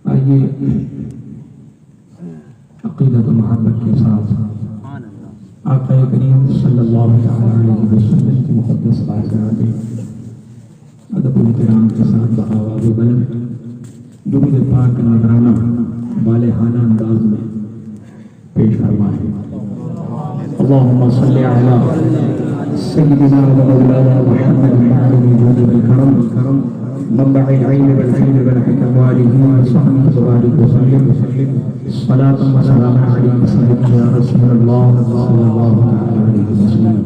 आइए अक़ीदत व मोहब्बत के साथ आक़ा करीम सल्लल्लाहु अलैहि वसल्लम की मुक़द्दस बारगाह में अदब व इहतराम के साथ बआवाज़ बुलंद दुरूद पाक नज़राना वालेहाना अंदाज़ में पेश फरमाएं। अल्लाहुम्मा सल्लि अला सय्यिदिना व मौलाना मुहम्मद वल करम मंबअल इल्म वल इल्म वल हिकम व आलिहि व सहबिहि व बारिक व सल्लिम सलातन व सलाम अलैका सय्यिदी या रसूलल्लाह सल्लल्लाहु अलैहि वसल्लम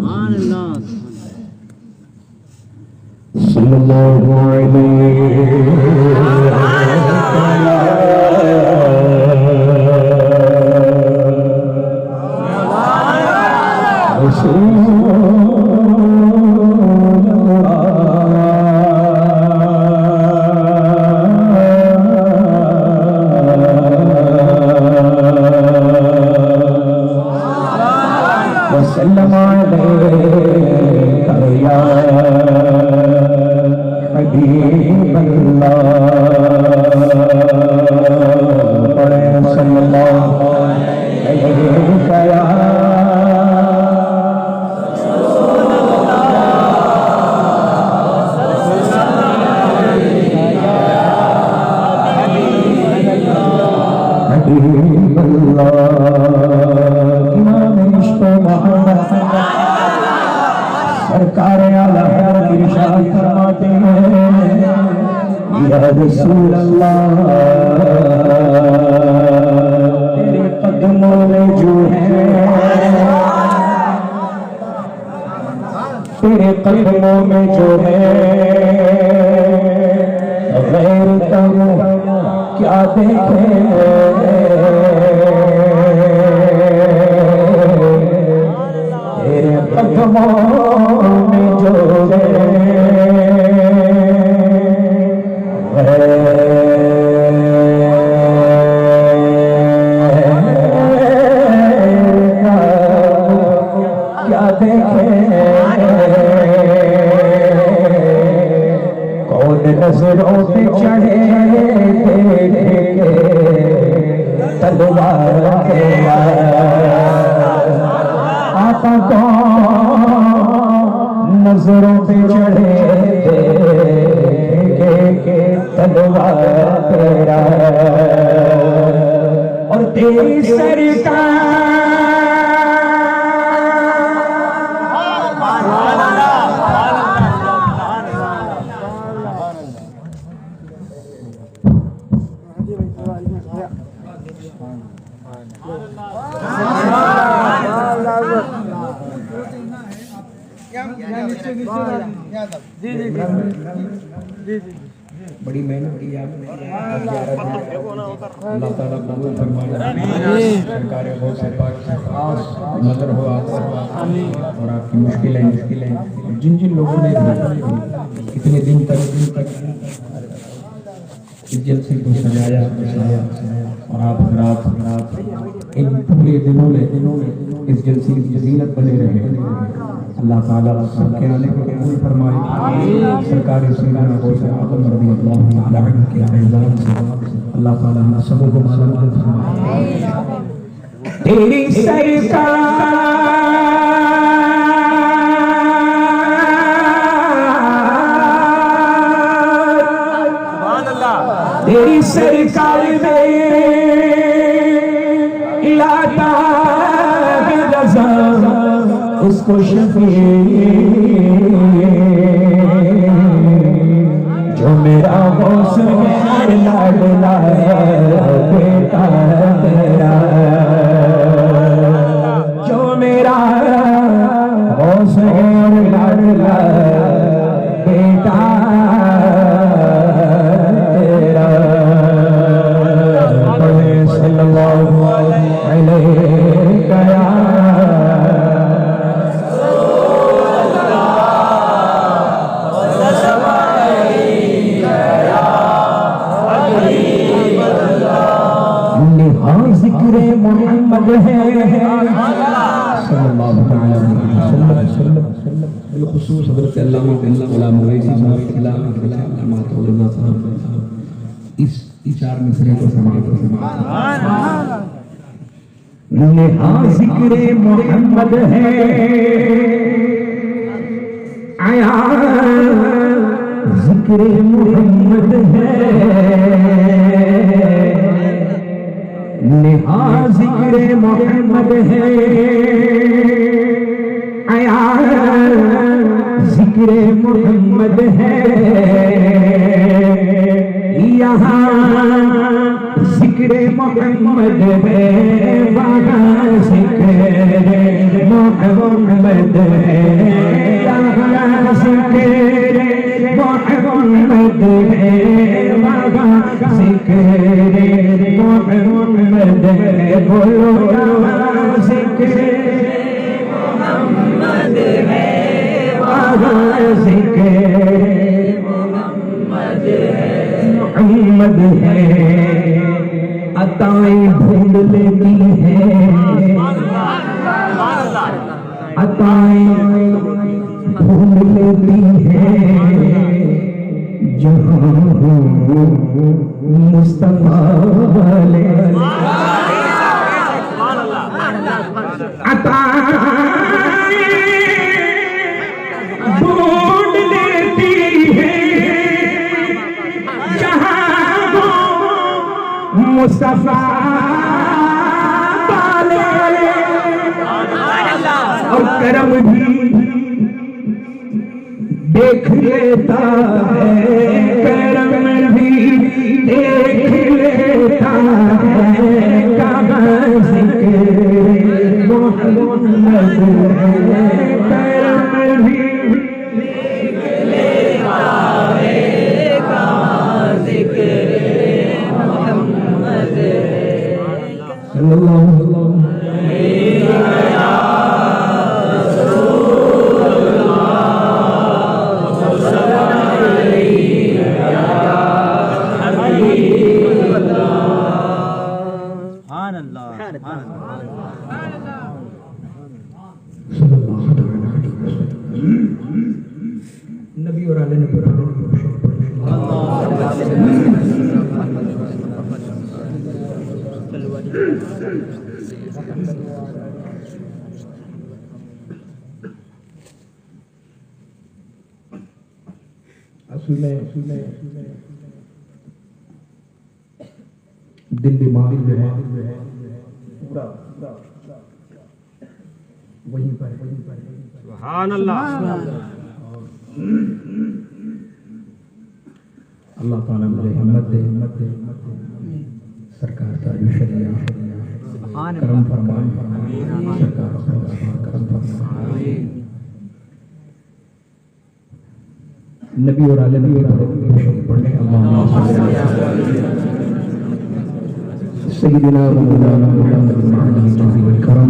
सल्लल्लाहु सरकार आला इरशाद फरमाते हैं या रसूल अल्लाह तेरे कदमों में जो है तेरे कदमों में जो है गैर करो क्या देखे तेरे कदमों में जो है क्या देखे कौन नजरों पे चढ़े देखे तलवार तेरा आपा कौन नजरों पे चढ़े देखे तलवार तेरा और तेरी सरकार बड़ी मेहनत की आपने अल्लाह ताला कबूल फरमाए सरकार बहुत से पाक से खास नजर हो आता और आपकी मुश्किलें जिन जिन लोगों ने कितने दिन तक इस जलसे को सजाया और आप रात इन पूरे दिनों में इस जलसे की ज़ीनत बने रहे। अल्लाह ताला सबके आने को कबूल फरमाए। सरकार सैयदना गौसे आज़म रज़ियल्लाहु अन्हु के फैज़ान से अल्लाह ताला हम सबको मालूम फरमाए। तेरी सरकार तेरी सरकार में लाता है रज़ा उसको शफी जो मेरा गौसर लाडला बेटा तेरा जो मेरा गौसर लाडला बेटा तेरा सल्लल्लाहु अलैहि मोहम्मद है सल्लल्लाहु अलैहि वसल्लम बिलखुसूस हज़रत अल्लामा गुलाम रईसी साहब इस इस चार मिसरे को समाप्त नेहा जिक्रे मोहम्मद है आया जिक्रे मोहम्मद है नेहा जिक्रे मोहम्मद है आया जिक्रे मोहम्मद है यहाँ जिक्रे मोहम्मद है वहाँ जिक्रे मोहम्मद है यहाँ जिक्रे मोहम्मद है वहाँ जिक्रे मोहम्मद है बोलो यहाँ जिक्रे मोहम्मद है वहाँ जिक्रे मोहम्मद है अताएं ढूंढ लेती है अताएं ढूंढ लेती है जहाँ हो मुस्तफा वाले अताएं ढूंढ लेती है मुस्तफा वाले और करम भी देख लेता है करम भी देख लेता है कहाँ जिक्रे मोहम्मद है करम भी देख लेता है कहाँ जिक्रे मोहम्मद सल्लल्लाहु नबी और आले नबी दिल दिमाग जो है पूरा वहीं पर सुभान अल्लाह अल्लाह ताला मुझे हिम्मत दे सरकार का जो शरिया करम फरमान सरकार करम फरमान नबी और आले नबी पढ़ने सय्यिदना व मौलाना मुहम्मद करम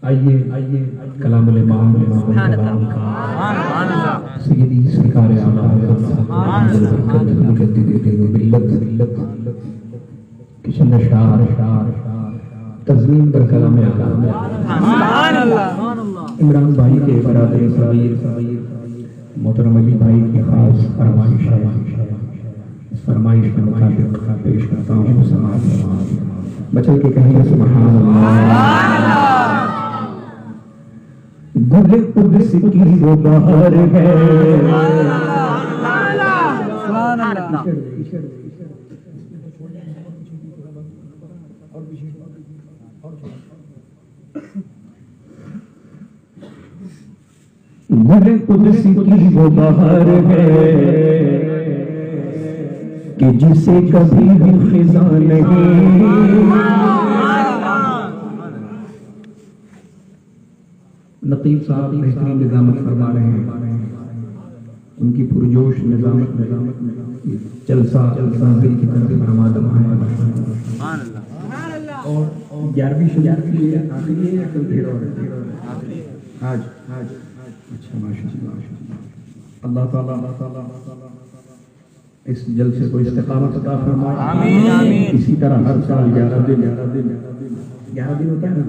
आइए कलामुल इमाम सय्यदी सरकार आला हज़रत देते हुए बिल्लत किशन शार तज़मीन पर कलाम आला इमरान भाई के बरादर सगीर मोहतरम अली भाई की खास फरमाइश है इस फरमाइश के मुताबिक पेश करता हूँ समाज बचल के कहेंगे सुभान अल्लाह गुल कुद्स की वो बहार है सुभान अल्लाह गुल कुद्स की वो बहार है कि जिसे कभी भी खिज़ा नहीं लतीफ साहब बेहतरीन निजामत फरमा रहे हैं उनकी पुरजोश निजामत में जलसा दिल की तरफ फरमा दमा है और 11वीं शुरुआत के लिए आखिरी है या कल 13 आज अच्छा माशाअल्लाह अल्लाह ताला इस जलसे को इस्तिकामत अता फरमाए। आमीन आमीन। इसी तरह हर साल 11 दिन होता है ना,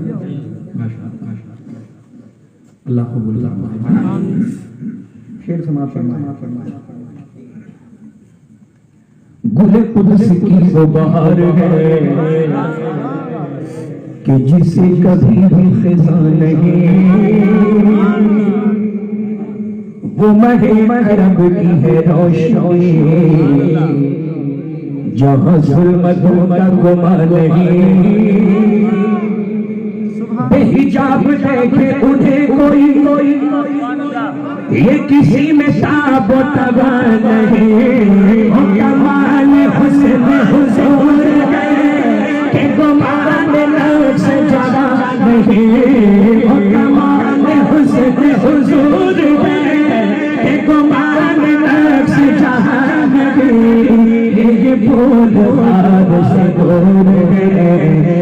माशाअल्लाह अल्लाह कबूल फरमाए। शेर समाप्त फरमाए। गुल कुद्स की वो बहार है कि जिसे कभी भी खिज़ा नहीं, वो महे रब की है रोशनी जहाँ जुल्मतों का गुमा नहीं। बेहिजाब देखे उन्हें कोई ये किसी में ताबो तबा नहीं। कमाल हुस्न हुजूर है कि गुमान नफ्स जगा नहीं। कमाल हुस्न हुजूर है कि गुमान नफ्स जगा नहीं। ये बोल हार से दूर है,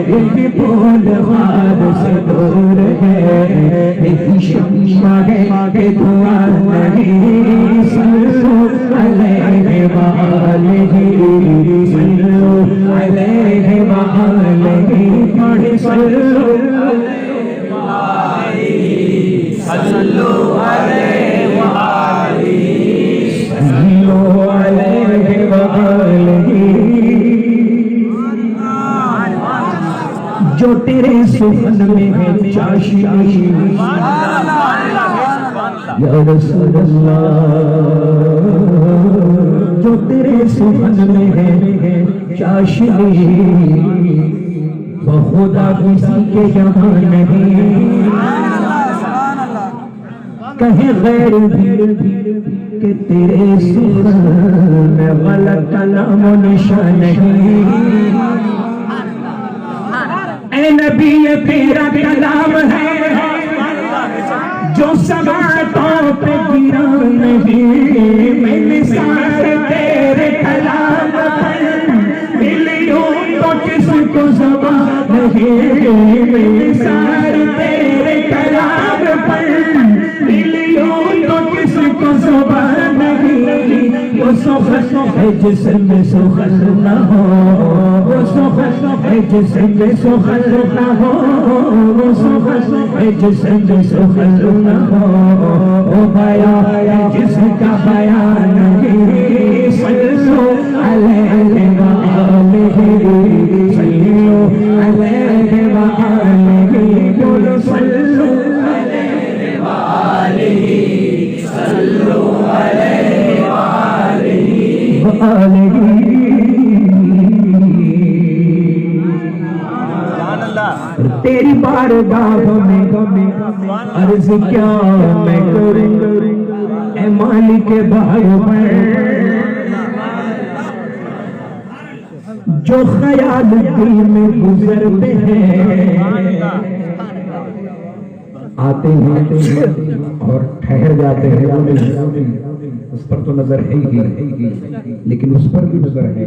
ये बोल हार से दूर है। यही शम्मा है कि धुआं नहीं। सल्लु अलैहि वालिही, सल्लु अलैहि वालिही, पढ़े सल्लु अलैहि वालिही, सल्लु अलैहि वालिही, सल्लु अलैहि वालिही। जो तेरे सुखन में है चाशनी, या रसूल अल्लाह, जो तेरे सुखन में है चाशनी, वो खुदा किसी के यहाँ नहीं। कहे गैर भी कि तेरे सुखन में गलत कलाम निशान नहीं। ऐ नबी ये तेरा कलाम है जो समातों पे गिरा नहीं। मैंने सारे तेरे कलाम पर मिलियों तो किसको ज़बान नहीं। मैंने सारे तेरे कलाम पर मिलियों तो किसको ज़बान नहीं। वो सुख है जिसमें सुखल न हो, वो सुख है जिसमें सुखल न हो, वो सुख है जिसमें सुखल न हो। वो बयान है जिसका बयान नहीं। सल्लु अलैहि वालिही, सल्लु अलैहि वालिही, बोलो सल्लु अलैहि वालिही, सल्लु अलैहि वालिही। तेरी बारगाह में अर्ज क्या मैं करूं ऐ मालिक बारगाह, जो ख्याल दिल में गुजरते हैं, आते हैं और ठहर जाते हैं। उस पर तो नजर है ही, लेकिन उस पर भी नजर है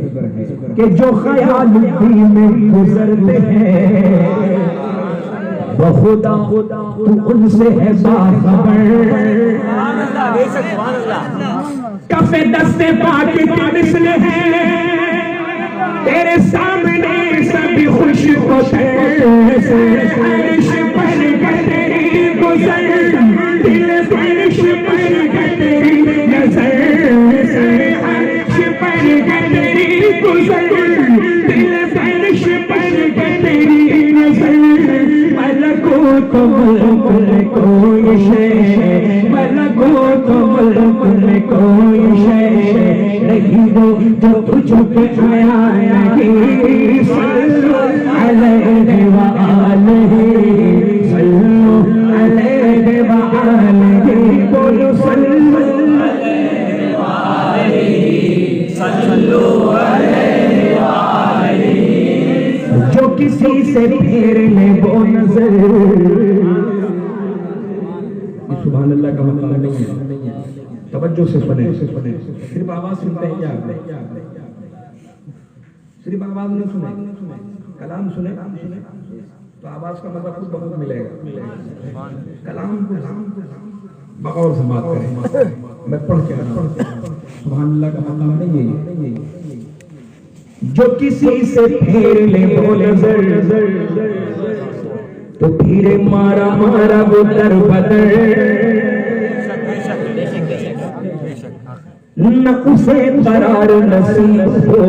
कि जो ख्याल दिल में गुजरते हैं, वो खुदा तू उनसे है बाखबर। कफे दस्ते पाक के मिसल है तेरे सामने सभी खुश होते हैं। अर्श पर तेरी गुजर, दिल फर्श पर तेरी नजर। अर्श पर तेरी गुजर, दिल फर्श पर तेरी नजर। मलकूत मुल्क में कोई शय, मलकूत मुल्क में कोई शय नहीं वो जो तुझ पे आया नहीं। सल्लु अलैहि वालिही, सल्लु अलैहि वालिही, बोलो सल्लु अलैहि वालिही, सल्लु अलैहि वालिही। जो किसी से फेर ले वो नजर, सुभान अल्लाह का मतलब नहीं है, तवज्जो से सुने। सिर्फ आवाज सुनते हैं क्या? सिर्फ आवाज न सुने, कलाम सुने तो आवाज का मतलब खुद बहुत मिलेगा। कलाम को बगौर से बात करें। मैं पढ़ के सुभान अल्लाह का मकाम नहीं है। जो किसी से फेर ले वो नजर तो फिर मारा मारा वो दर बदर, न उसे करार नसीब हो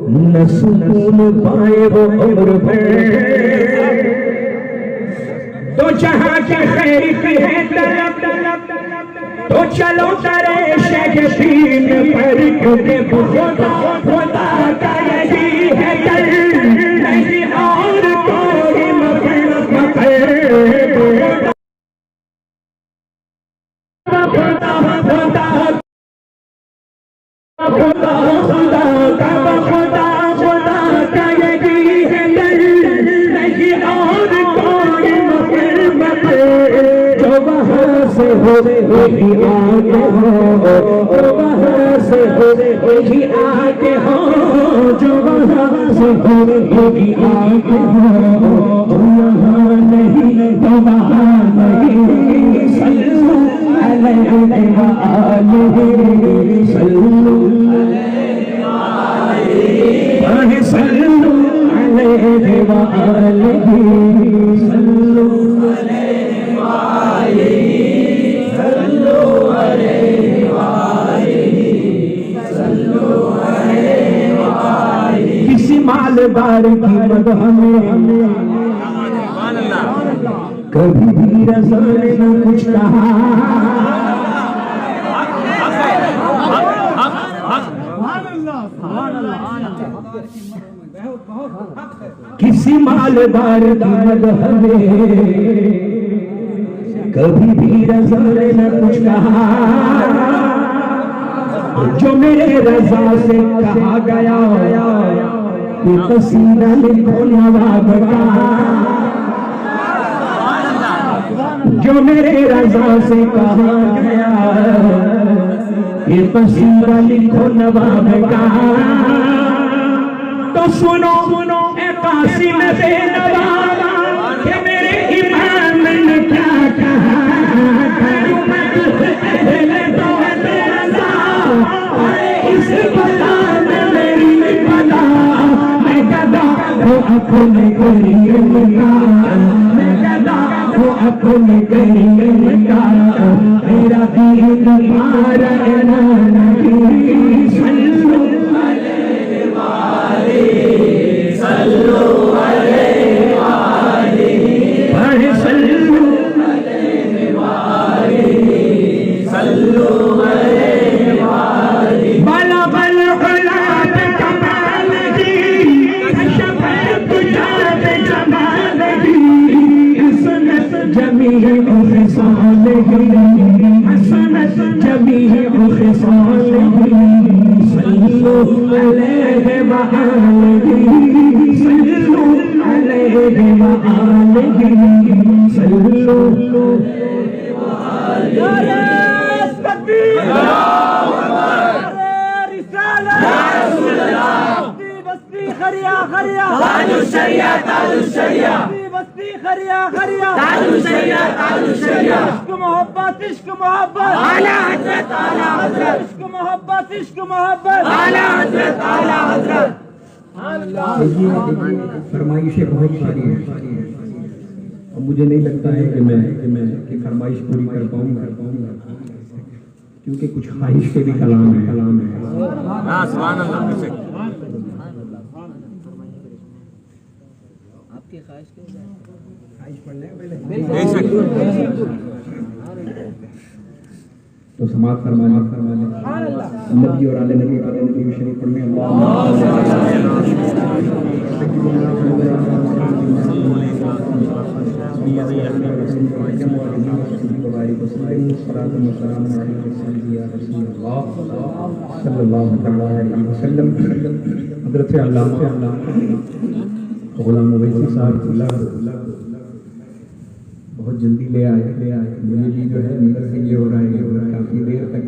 न सुकून पाए वो उम्र भर। तो जहां के खैर की है तलब तो चलो करे शेख दीन पर, क्योंकि खुदा का यही है दर, नहीं और कोई मतलब वही आगे हो, वहाँ से हो वही आगे हो, जो वहाँ से हो वही आगे हो, यहाँ नहीं तो वहाँ नहीं। सल्लु अलैहि व आलिहि, सल्लु अलैहि, सल्लु अलैहि व आलिहि, सल्लु अलैहि व आलिहि, किसी मालदार की मदह में कभी भी रज़ा ने न कुछ कहा, किसी मालदार की मदह में कभी भी रज़ा ने न कुछ कहा। जो मेरे रज़ा से कहा गया कि कसीदा लिखो नवाब का, जो मेरे रज़ा से कहा गया कि कसीदा लिखो नवाब का, तो सुनो सुनो ए कासिम बेनवा कि मेरे इमाम ने क्या कहा। इस बला में मेरी बला, मैं गदा वो अपने करीम का, मैं गदा वो अपने करीम का, मेरा दीन मारा नहीं। सल्लु अलैहि व आलिहि, सल्लु अलैहि व आलिहि, सल्लु अलैहि व आलिहि, सल्लु अलैहि व आलिहि। बला बल गुलाब कमाल दी, शफाअत जात जमाल दी, हसनत जमीह खिसाल दी, हसनत जमीह खिसाल दी, सल्लु अलैहि व आलिहि, सल्लु अलैहि व आलिहि, सल्लु अलैहि व आलिहि। खरिया खरिया ताजु शरिया ताजु शरिया, बस्ती खरिया खरिया ताजु शरिया ताजु शरिया। इश्क मोहब्बत आला हज़रत आला हज़रत, इश्क मोहब्बत आला हज़रत आला हज़रत। फरमाइशें बहुत सारी हैं और मुझे नहीं लगता है कि मैं फरमाइश पूरी कर पाऊंगा, क्योंकि कुछ ख्वाहिश के भी कलाम है। हाँ सुभान अल्लाह। आपकी ख्वाहिश पढ़ लें पहले तो समाप्त फरमाने नबी और आले नबी पर नबी शरीफ पढ़ने। हज़रत अल्लामा गुलाम अवैसी साहब बहुत जल्दी ले आए। मुझे भी जो है नींद से ये हो रहा है काफी देर तक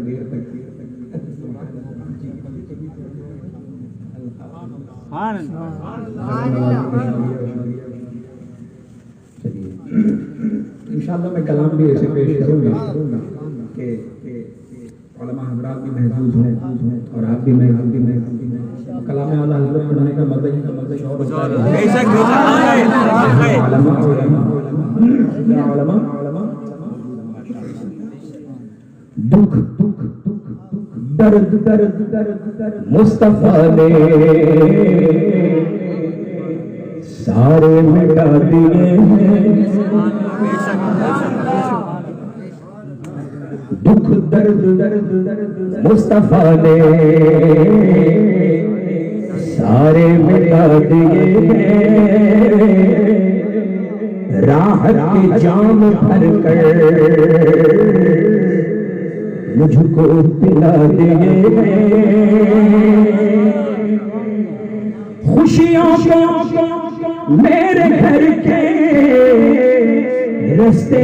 चलिए इंशाअल्लाह मैं कलाम भी ऐसे पेश करूंगा कि उलमा हज़रात भी महफूज हैं और आप भी महफूज हैं। कलाम आला हज़रत पढ़ने का मज़ा ही और होता है। दुख दर्द मुस्तफा ने सारे मिटा दिए हैं। दुख दर्द मुस्तफा ने सारे मिटा दिए हैं। राहत के जाम भर कर मुझको पिला दिए हैं। खुशियों को मेरे घर के रास्ते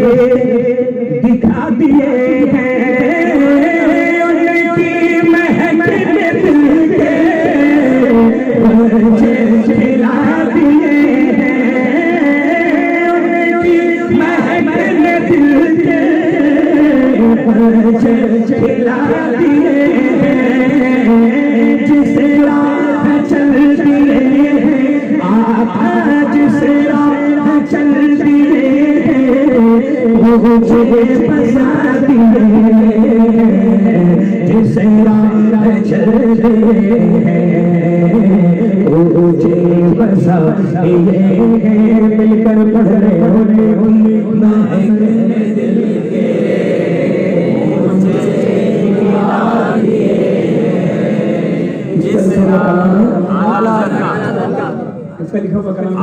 दिखा दिए हैं। उनकी महक में दिल के खिला दिए हैं। उनकी महक में दिल के खिला दिए हैं। जिस राह चल दिए आका, जिस राह चल दिए मुझे बसा दिए। जिस राह चल दिए मुझे बसा दिए। मिलकर पढ़ रहे हो इसका लिखा हुआ कलाम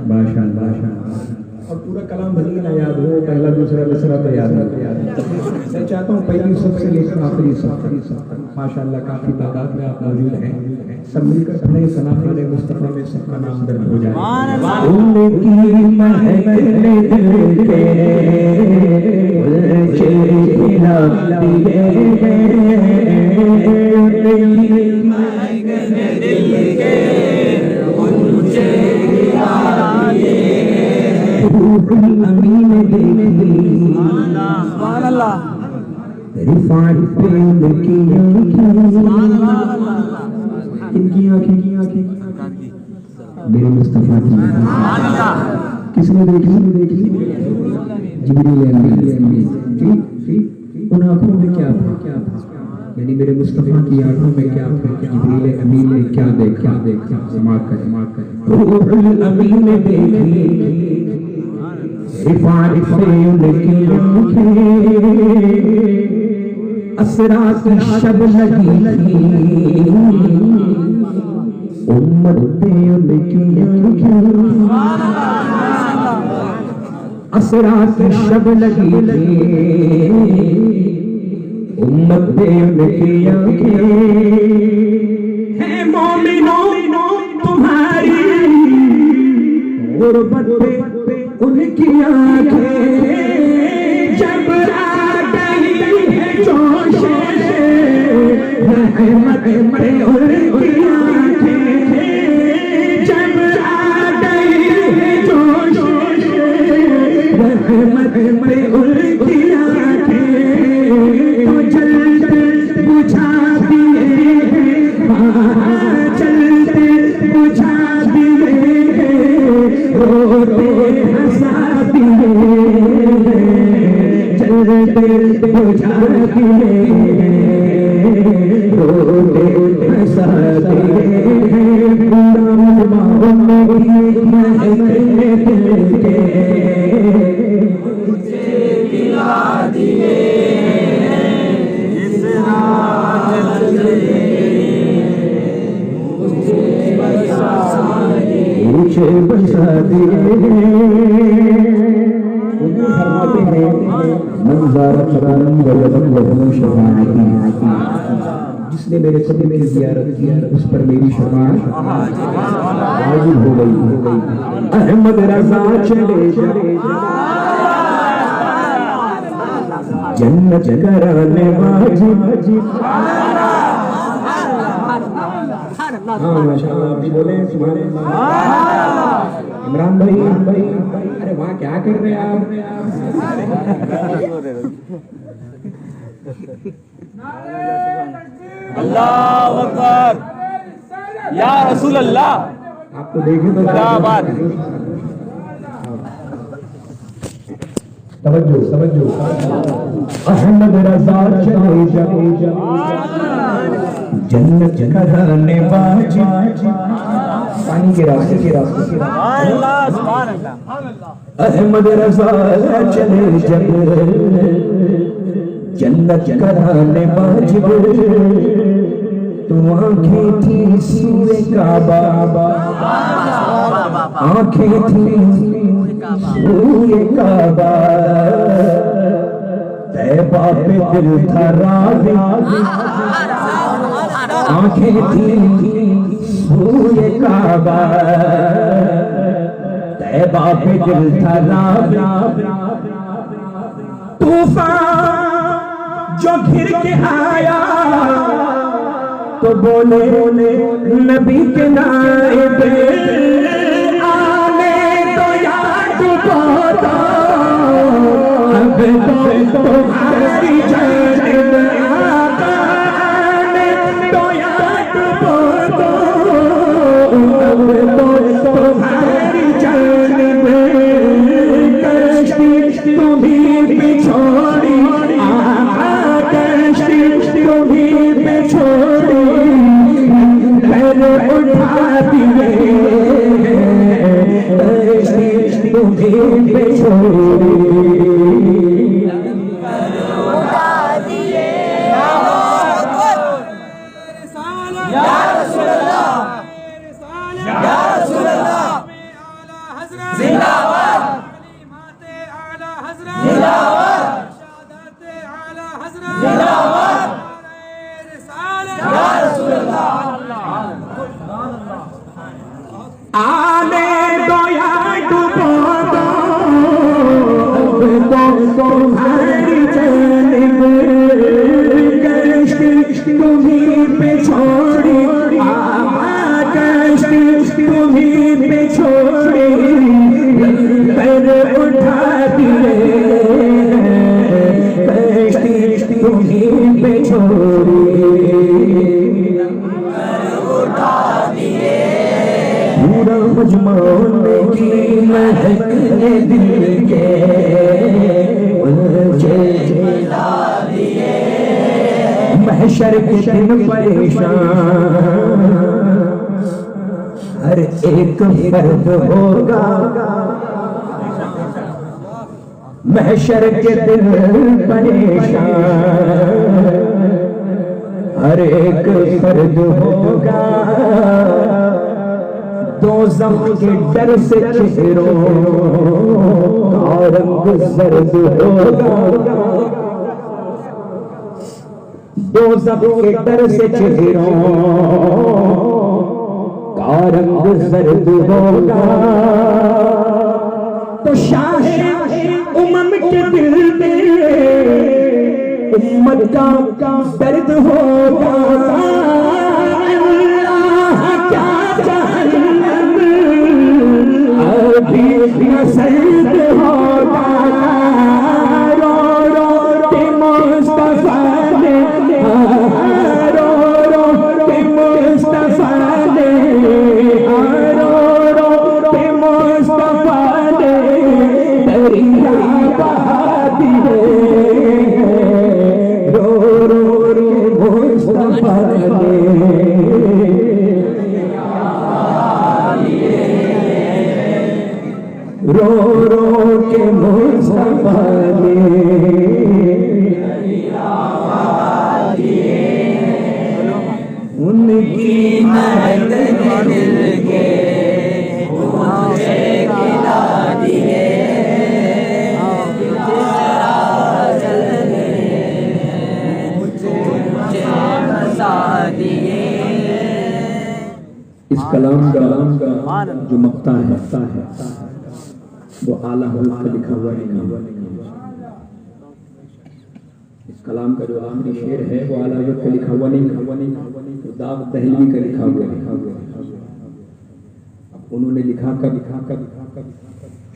माशाअल्लाह। और पूरा कलाम भले ना याद हो, पहला दूसरा मिसरा तो याद है। मैं चाहता हूँ पहली सब से लेकर आखिरी सब माशाअल्लाह काफी तादाद में आप मौजूद हैं। सब मिलकर अपने सना वाले मुस्तफा में सबका नाम दर्ज हो जाए। उनकी महक में दिल के खिला दिए हैं। अमीन देखी रिफात पे उनकी इनकी आंखें मेरे मुस्तफा की किसने देखी? जिब्रील उन आंखों में क्या था? यानी मेरे मुस्तफा की आंखों में क्या था? जिब्रील अमीन ने क्या देखा? समाअत करें। अमीन ने देखी रिफात पे उनकी असरा की शब लगी थी। उम्मत पे उनकी असरा की शब लगी थी। उम्मत पे उनकी है मोमिनों तुम्हारी गुर्बत पे उनकी आंखें जब आ गई है जोश रहमत पे उनकी आंखें जब आ गई है जोश रहमत पे उनकी आंखें तो जलते बुझा दिए चलते बुझा दिए रोते हंसा दिए चलते बुझा दिए रोते हंसा दिए मुझे पिला दिए मुझे बसा दिए। फरमाते हैं मंज़ारत करम वलदम वहु शफाअती, जिसने मेरे कब्र में ज़ियारत की उस पर मेरी शफाअत वाजिब हो गई। अहमद रज़ा चले जन्नत कराने वाजिब। हाँ माशाअल्लाह आप भी बोले सुभान अल्लाह। इमरान भाई अरे वहाँ क्या कर रहे हैं आप? अल्लाह अकबर, या रसूल अल्लाह। आपको देखे तो क्या बात। तवज्जो अहमद रज़ा चले जन्नत कराने बाजी, पानी के रास्ते अहमद रज़ा चले जब जन्नत कराने बाजी, तो आंखें थी सूए काबा, आंखें थी सूए काबा, तैबा पे दिल था राज़ी, आंखें थी सूए काबा, तैबा पे दिल था राज़ी। तूफान जो घिर के आया तो बोले नबी के नाइब आने तो याद बोला, अब तो तुम्हारी जानिब आने तो याद बोला, अब तो तुम्हारी जानिब कश्ती तुम्हीं पे छोड़ी, कश्ती तुम्हीं पे छोड़ी, उठा दिए तुम्हें पे छोड़ी, उठा दिए या रसूल अल्लाह, या रसूल अल्लाह, जिंदाबाद जिंदाबाद जिंदाबाद या रसूल अल्लाह। आने दो या डूबो दो, अब तो तुम्हारी जानिब कश्ती तुम्हीं पे छोड़ी, कश्ती तुम्हीं पे छोड़ी, पर उठा दिए कश्ती तुम्हीं पे छोड़ी, उठा दिए पूरा मजमाने की महकने दिल के मुझे जला दिए, महशर के दिन परेशान हर एक फर्द होगा, महशर के दिन परेशान हर एक फर्द होगा, दोज़ख के डर से चेहरों का रंग जर्द होगा, दोज़ख के डर से चेहरों का रंग जर्द होगा, तो शाह उम्म के दिल में उम्मत का दर्द होगा, सर्द होगा, रो रो के मुस्तफा ने, रो रो के मुस्तफा ने, रो रो के मुस्तफा ने दरिया बहा दिए, रो रो के मुस्तफा ने रो रो के मुस्तफा ने उनकी महक ने दिल के मुझे खिला दिए, मुझे बसा दिए। इस कलाम का जो मक्ता है वो आला हल्फ का लिखा हुआ नहीं। इस कलाम का जो आखिरी शेर है वो आला हल्फ का लिखा हुआ नहीं, तो दाग दहलवी का लिखा हुआ। अब उन्होंने लिखा कब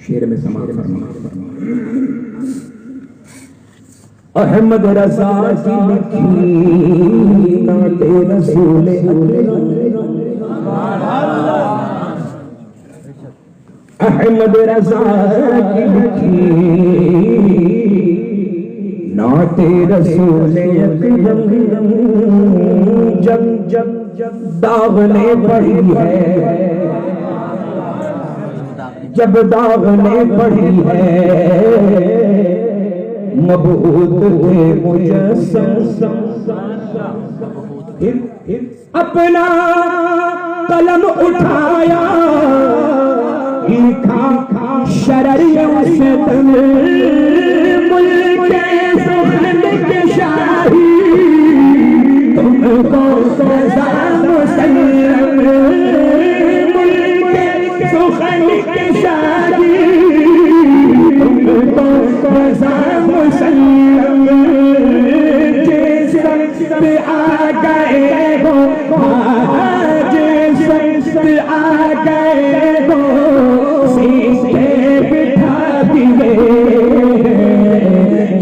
शेर में समाप्त फरमाया, अहमद रजा की लिखी नाते रसूल अहमद रजा की लिखी नाते रसूल अकरम जब जब जब दावने पड़ी है जब दावने पड़ी है मबूत थे मुजस्सम अपना कलम उठाया लिखा शररियों से मुल्के सुखन के शाही तुमको सजा मुसल्लम मुल्के सुखन के शाही तुमको सजा मुसल्लम जिस पे आ गए हो जिस पे आ गए हो सीधे बिठा दिए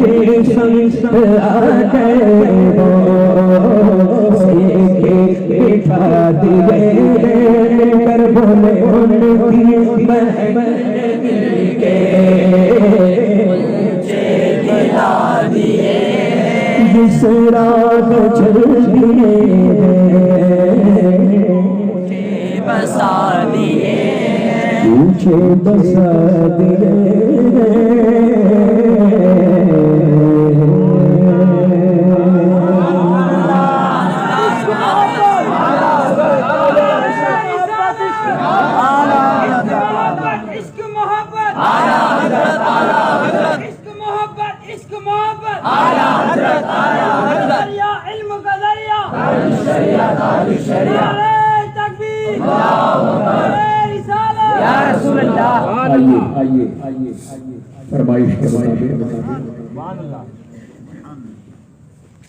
जिस पे आ गए हो सीधे बिठा दिए कर बोले उनकी महक के जिस रात चल दिए बसा दिए पूछे बसा दिए आइए फरमाइश के मुताबिक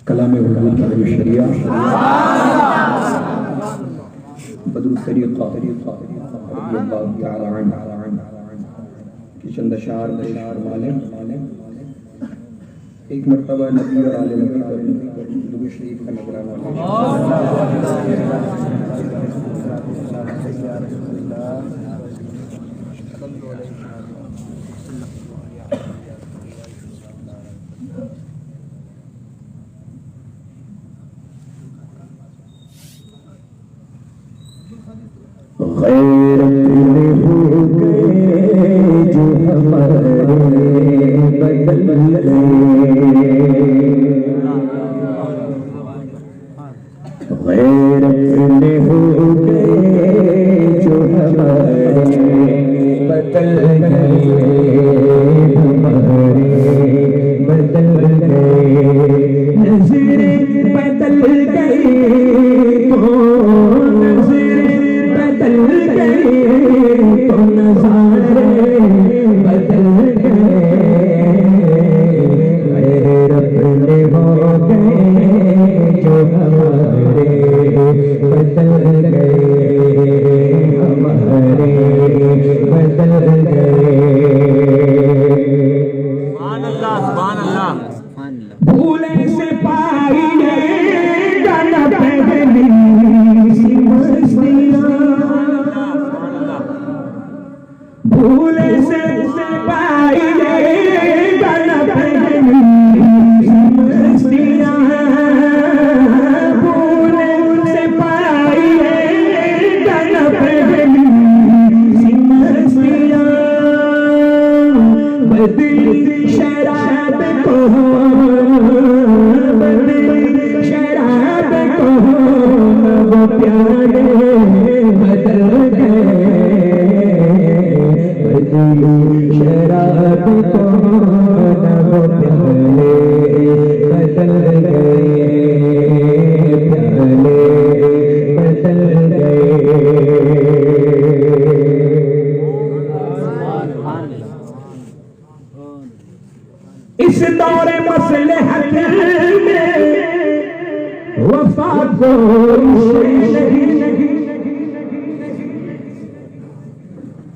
कलाम हुजूर की शरिया बदरुल तरीक़ा की चंद अशार वाले एक मरतबा नबी और आले नबी पर दुरूद शरीफ का नजराना गैरत में हो गए जो हमारे बदल गैरत में हो गए जो हमारे बदल गए हमारे बदल गए नज़रें बदल गई तो नज़रें बदल गई तो नज़ारे बदल गए हो गए जो हमारे बदल गए हमारे बदल गए भूले से पाई गाना पहली भूले से पाई गाना पहली मस्तियाँ भूले से पाई गाना पहली मस्तियाँ बदली शराब को शराब को वो प्यारे बदल गए बदली शराब को वो प्यारे बदल गए प्यारे बदल गए इस दौरे मसले में वफा को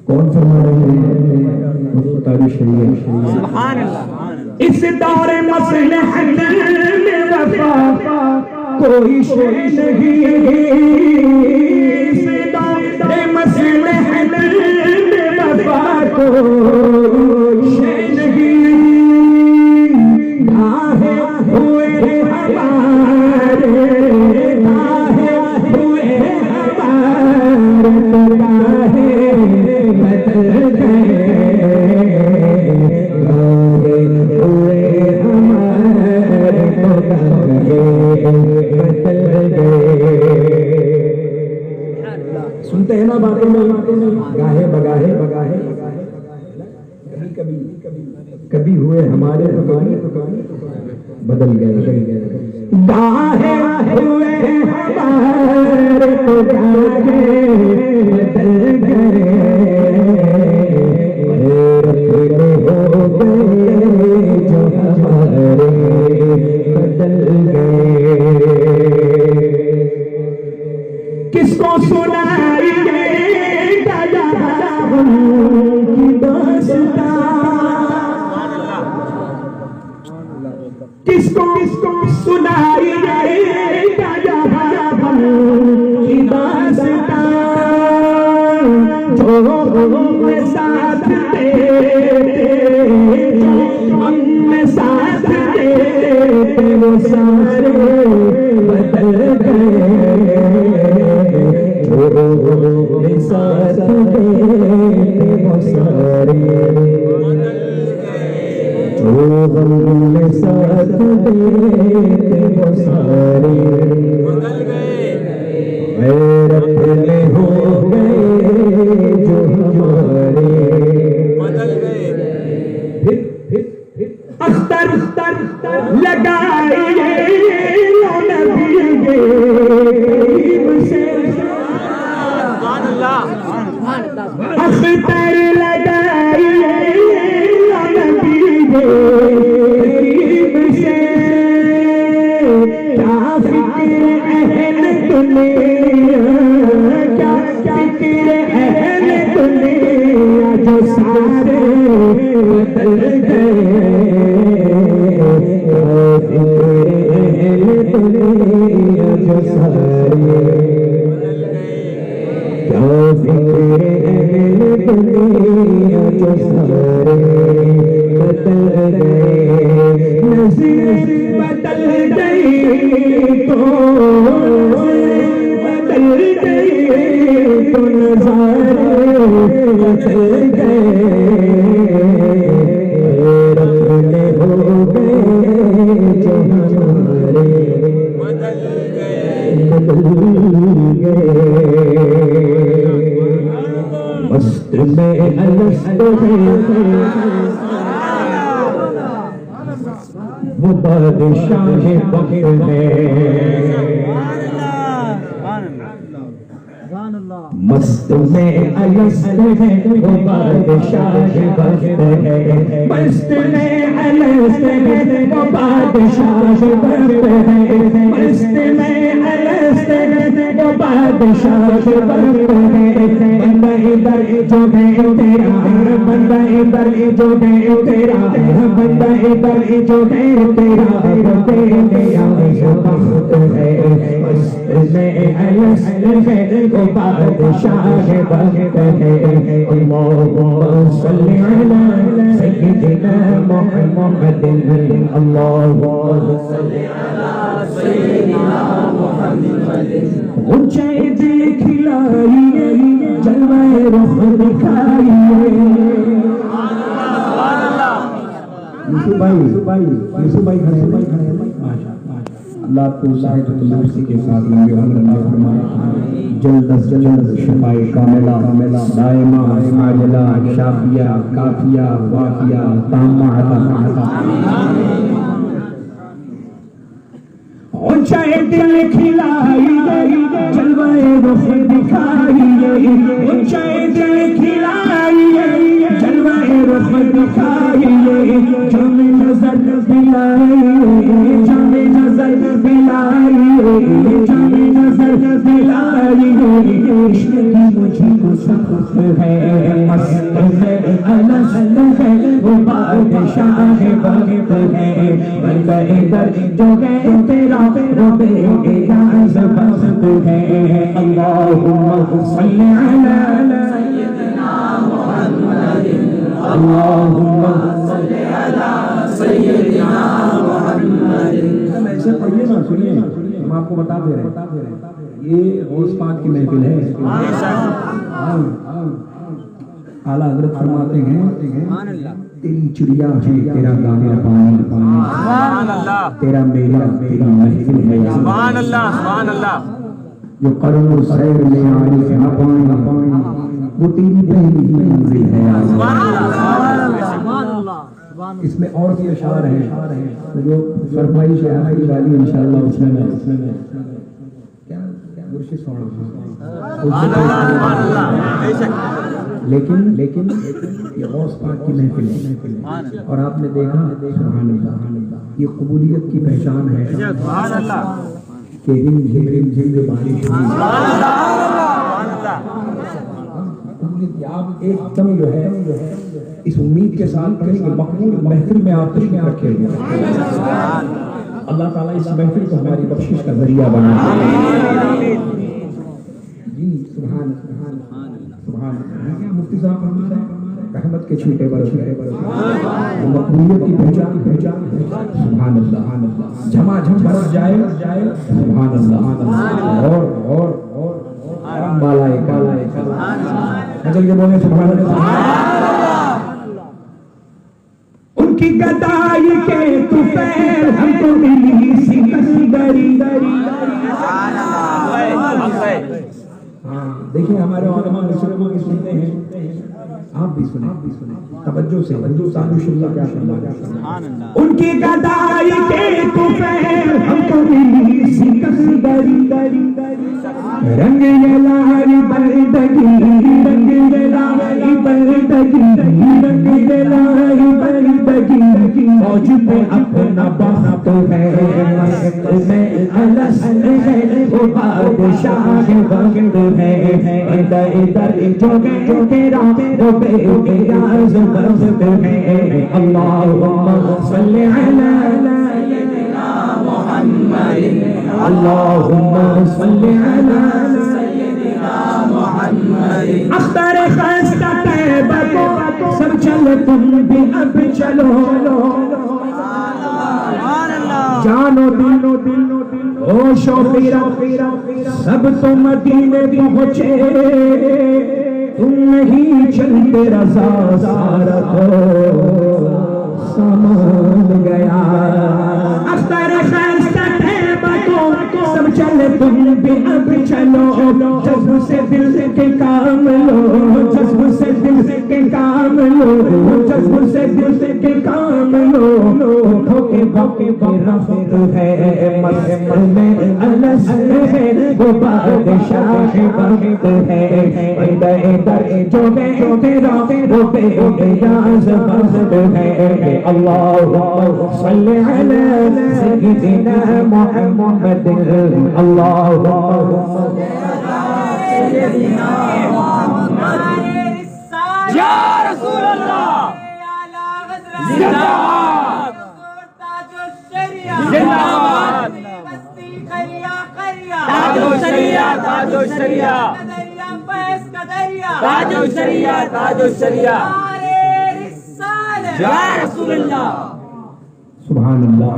कौन फरमा रहे हैं? सुभान अल्लाह इस दौर मसलहत में वफा कोई शे नहीं, इस दौर मसलहत में वफा कोई शे नहीं। काहे हुए हमारे, काहे हुए हमारे, काहे बदल गए, सुनते हैं ना बातें में, गाहे बगाहे बगाहे, कभी कभी हुए हमारे बदल गए, गाहे हुए हमारे बदल गए, हो गए जो हमारे बदल गए। किसको सुनाइए की दास्तां, किसको सुनाइए की दास्तां, जो साथ देते, हमने साथ देते, वो सारे बदल गए, जो साथ देते वो सारे हमने साथ देते वो सारे गैरत में हो गए जो हमारे बदल गए। अख्तर लगाइए नबी के करीब से, अख्तर लगाइए नबी के करीब से, क्या फिक्र अहल दुनिया, क्या फिक्र अहल दुनिया, जो सारे बदल गए, क्या फिक्र अहल दुनिया, जो सारे, क्या फिक्र अहल दुनिया, जो सारे बदल गए। नज़ीर बदल गई तो बदल गई, तो नज़ारे बदल गए, रखने हो गए जो हमारे बदल गए। मस्त में अलस्त वो बादशाह वक्त में, मस्त में अलस्त है वो बादशाह वक्त है, मस्त में अलस्त है वो बादशाह वक्त है, मस्त में अलस्त है वो बादशाह वक्त है। बंदा इधर जो है तेरा, बंदा इधर जो है तेरा, बंदा इधर जो है तेरा, तेरा वक्त है। मस्त में अलस्त है वो बादशाह वक्त है। अल्लाहुम्मा सल्ली अला सय्यिदिना मुहम्मदिन, अल्लाहुम्मा सल्ली अला सय्यिदिना मुहम्मदिन। ऊंचाई दिखलाइए, जलवाए रुख दिखाइए। यूसुफ भाई खड़े हैं। अल्लाह को साहिब तंदुरुस्ती के साथ लंबे उम्र अता फरमाए, जल्द अज जल्द शिफाए कामिला दायमा आजिला शाफिया काफिया वाफिया ताम्मा अता ऊंचाई दिल खिलाइए, जलवाए रुख दिखाइए, ऊंचाई दिल खिलाइए, जलवाए रुख दिखाइए, जामे नजर दिलाइए, जामे नजर दिलाइए, जामे नजर दिलाइए। इश्क की मुझको सख्त है, मस्त है अलस्त है वो बादशाह वक्त है बंदा इधर जो है तेरा रबे इजाज़ वक्त है अल्लाहुम्मा सल्ली अला सय्यिदिना मुहम्मदिन अल्लाहुम्मा सल्ली अला सय्यिदिना मुहम्मदिन। ऐसे पढ़िए ना, सुनिए, हम आपको बता दे रहे हैं ये गौस पाक की महफिल है। आला हज़रत फरमाते हैं तेरी चिड़िया है तेरा दाना पानी तेरा मेला तेरी महफिल है सुभान अल्लाह सुभान अल्लाह। जो करो सैर में आरिफ न पाए वो तेरी पहली मंजिल है सुभान अल्लाह। इसमें और भी अशार हैं जो फरमाइश है हमारी वाली इंशाअल्लाह उसमें क्या मुर्शिद लेकिन ये गौस पाक की महफिल है और आपने देखा सुभान अल्लाह ये कबूलियत की पहचान है सुभान अल्लाह कि रिम झिम जो बारिश आप एकदम जो है इस उम्मीद के साथ करेंगे मकबूल महफिल में आप तशरीफ रखे अल्लाह ताला इस महफिल को हमारी बख्शिश का जरिया बना जी सुभान सुभान मुफ्ती साहब फरमा रहे हैं रहमत के छींटे बरस रहे मकबूलियत की पहचान सुभान अल्लाह झमाझम बरस जाए सुभान अल्लाह और बालाए कालाए चल के बोले सुभान अल्लाह। उनकी गदाई के तुफैल हमको मिली सी कसगरी देखिए हमारे उलमा मुसलमान की सुनते हैं आप भी सुने तवज्जो से हुजूर साल्लल्लाहु क्या फरमाया उनकी गदाई के तुफैल हमको मिली सी कसगरी रंग यलारी बरदगी रंग यलारी बरदगी रंग यलारी बरदगी मौज पे अपना बात है मैं अलस है वो बादशाह वक्त है इधर जो तेरा वो बेइजाज़ वक्त है अल्लाहुम्मा सल्ली अला सय्यिदिना मुहम्मदिन अल्लाहुम्मा सल्ली अला सय्यिदिना मुहम्मदिन। अख्तर खस्ता तैयबा को सब चलो तुम भी अब चलो जानो दिलो ओ शोफीरा सब तो मदीने पहुंचे तुम नहीं चलते रज़ा सारा सामान गया अख्तर खस्ता तैयबा को सब चले तुम भी अब चलो जज्ब से दिल के काम लो जज्ब से दिल के काम लो जज्ब से दिल के काम लो धोखे धोखे रफ़त है मस्त में अलस है वो बादशाह वक्त है इधर जो तेरा वो बेइजाज़ वक्त है अल्लाहुम्मा सल्ली अला सय्यिदिना मुहम्मदिन अल्लाहुम्मा सल्ली अला सय्यिदिना मुहम्मदिन या रसूल अल्लाह जिंदाबाद जिंदाबाद ताजो शरिया ताजो शरिया ताजो शरिया ताजो शरिया या रसूल अल्लाह सुभान अल्लाह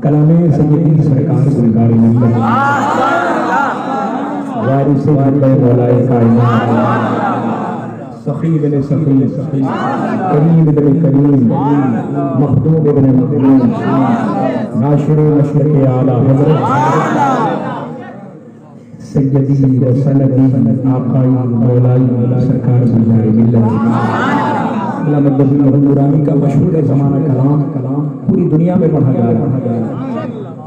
कलामे सय्यदी सरकार सरकार वारिस मौलाए कायनात सखी बिन सखी करीम बिन करीम मखदूम बिन मखदूम नाशिर मशरक़ आला हज़रत सय्यदी व सनदी आकाई मौलाई सरकार गुज़ारे मिल्लत नूरानी का मशहूर ज़माना कलाम पूरी दुनिया में पढ़ा जा रहा है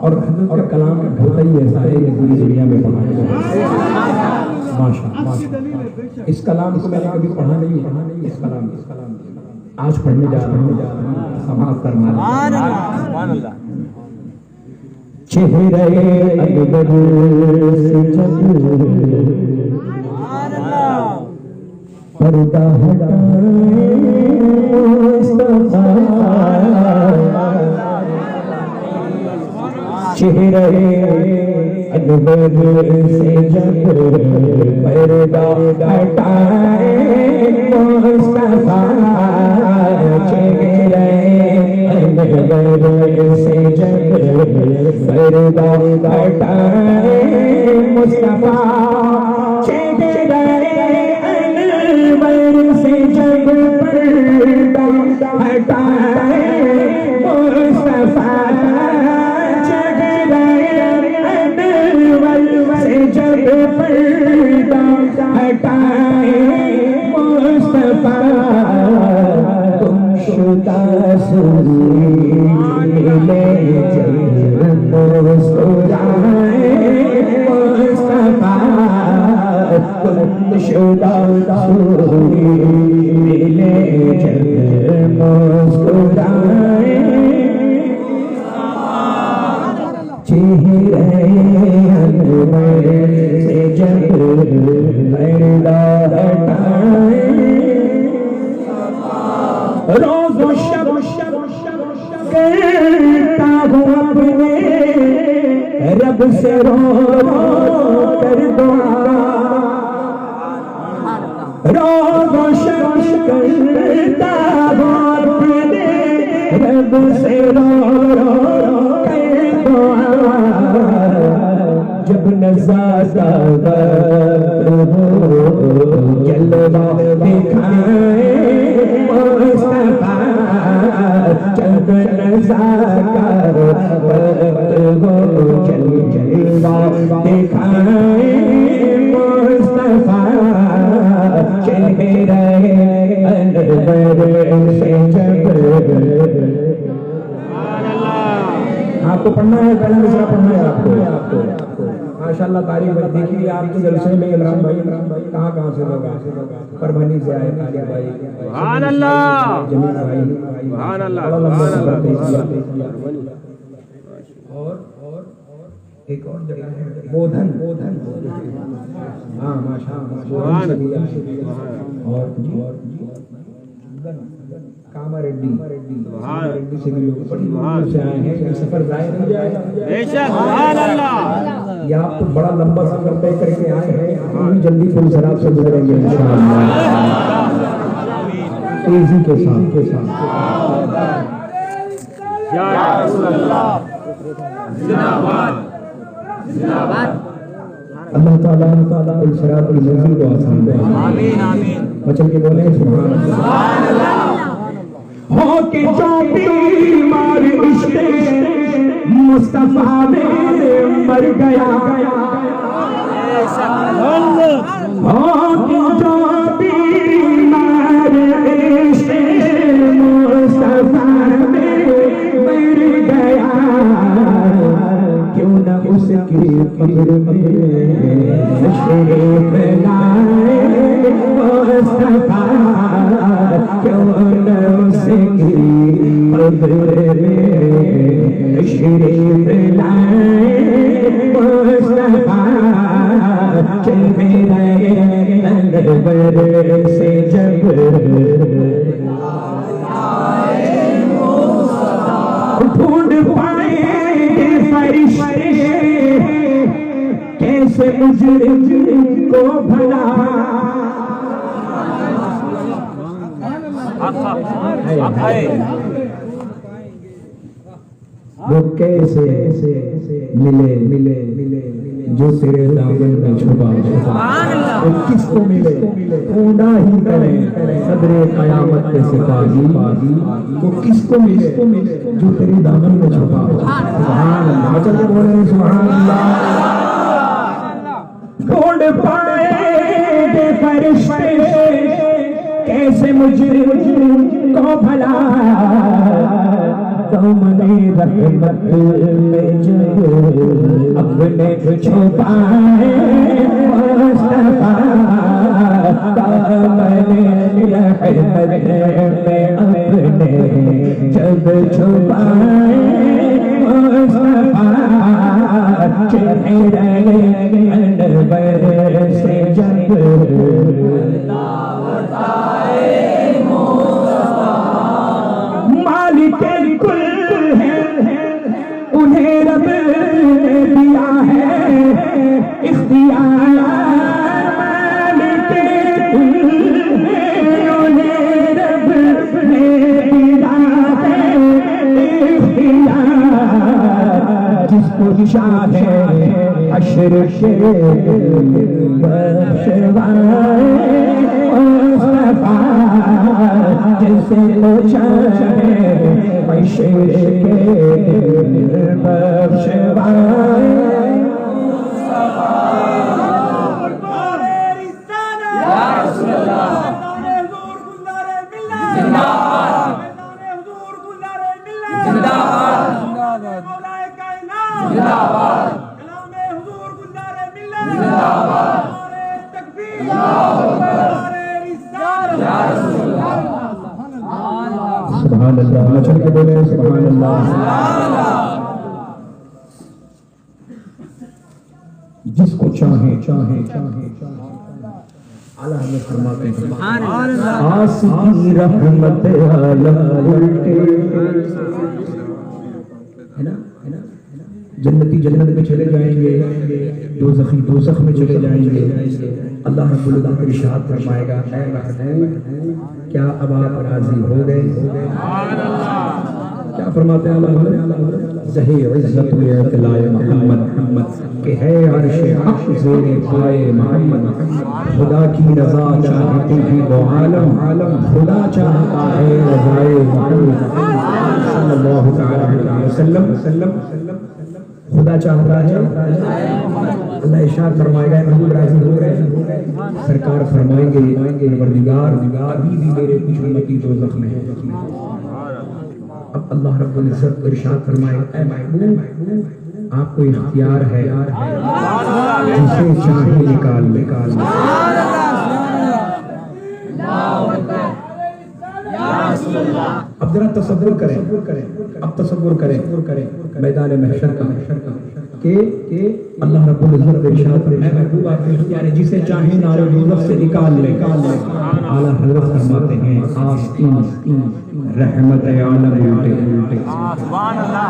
और हज़रत का कलाम होता ही ऐसा है कि पूरी दुनिया में पढ़ा जा रहा है माशाअल्लाह। इस कलाम को मैंने कभी पढ़ा नहीं इस कलाम आज पढ़ने जा रहा हूँ समाप्त करना चेहरे अकबर से पर्दा हटाए मुस्तफा चेहरे अनवर से जब पर्दा हटाए मुस्तफा चेहरे अनवर से जब पर्दा हटाए मुस्तफा चेहरे अनवर से जब पर्दा हटाए मुस्तफा जब पर्दा हटाए मुस्तफा तुम शुदा सुरीले जब मुस्कुराए मुस्तफा तुम शुदा सुरीले जब मुस्कुराए चेहरे अनवर से जब पर्दा हटाए रोज़ व शब करता हूँ अपने रब से रो कर दुआ रोज़ व शब करता हूँ अपने रब से रो कर दुआ जब नज़ारा हो जलवा दिखाए मुस्तफा जब नज़ारा हो जलवा दिखाए मुस्तफा चेहरे अनवर से जब आपको पढ़ना है पहला मिसरा पढ़ना है आपको माशाल्लाह तारीफ भाई देखिए आपके जलसे में इमरान भाई कहाँ से लोग आए परभनी से आए तारीफ भाई सुभान अल्लाह जमील भाई सुभान अल्लाह सुभान अल्लाह और एक और जगह है बोधन हाँ माशाल्लाह और कामारेड्डी से भी लोग बड़ी दूर से आए हैं ये सफर जाए नहीं जाएगा बेशक सुभान अल्लाह ये आप तो बड़ा लंबा सफर तय करके आए हैं हम जल्दी पुलसरात से गुजरेंगे इंशाअल्लाह तेजी के साथ या रसूल अल्लाह जिंदाबाद जिंदाबाद अल्लाह ताला पुलसरात की मंजिल को आसान बनाए आमीन आमीन बचन के बोले सुभान अल्लाह हो के जो बीमार इश्क़ मुस्तफा में मर गया हो के जो बीमार इश्क़ मुस्तफा में मर गया क्यों न उसकी कब्र में शरीफ लाए मुस्तफा क्यों न उसकी कब्र में शरीफ लाए मुस्तफा चेहरे अनवर से जब ढूंढ पाएंगे फरिश्ते कैसे मुजरिम को भला वो कैसे मिले जो तेरे दामन में छुपा वो किसको मिले ढूंढा ही करे सदरे कयामत के सिपाही वो किसको मिले जो तेरे दामन में छुपा सुभान अल्लाह चल के बोले सुभान अल्लाह ढूंढ पाएंगे फरिश्ते कैसे मुजरिम को भला तुमने रहमत में जब अपने छुपाए मुस्तफा तुमने रहमत में अपने जब छुपाए मुस्तफा चेहरे अनवर से जब को शाहे हश्र के बख्शवाए मुस्तफा जिसे तो चाहे हश्र के बख्शवाए सुभान अल्लाह। मचल के बोले सुभान अल्लाह। जिसको चाहे चाहे चाहे आला हमें फरमाते हैं आसिकी रहमत आलम उल्टे है ना जन्नती जन्नत में चले जाएंगे, दोज़खी दोज़ख में चले जाएंगे। अल्लाह रब्बुल इज़्ज़त इरशाद फरमाएगा ऐ महबूब क्या अब आप राजी हो गए? क्या फरमाते हैं अल्लाह ज़ही इज़्ज़त इतलाए मोहम्मद के है अर्श हक़ ज़ेरे पाए मोहम्मद। खुदा की रज़ा चाहते हैं वो आलम, खुदा चाहता है रज़ाए मोहम्मद सल्लल्लाहु अलैहि वसल्लम। खुदा चाहता है अल्लाह इरशाद फरमाएगा महबूब राज़ी हो गए? सरकार फरमाएंगे परवरदिगार अभी भी मेरे कुछ उम्मती दोज़ख में है। अब अल्लाह रब्बुल इज़्ज़त इरशाद फरमाएगा ऐ महबूब आपको इख्तियार है जिसे चाहे निकाल। अब जरा तसव्वुर करें मैदान महशर का के अल्लाह रब्बुल इज़्ज़त इरशाद फरमाएगा महबूब आपको इख्तियार है जिसे चाहे नारे दोज़ख से निकाल ले। आला हज़रत फरमाते हैं आस्तीन रहमत आलम उल्टे सुभान अल्लाह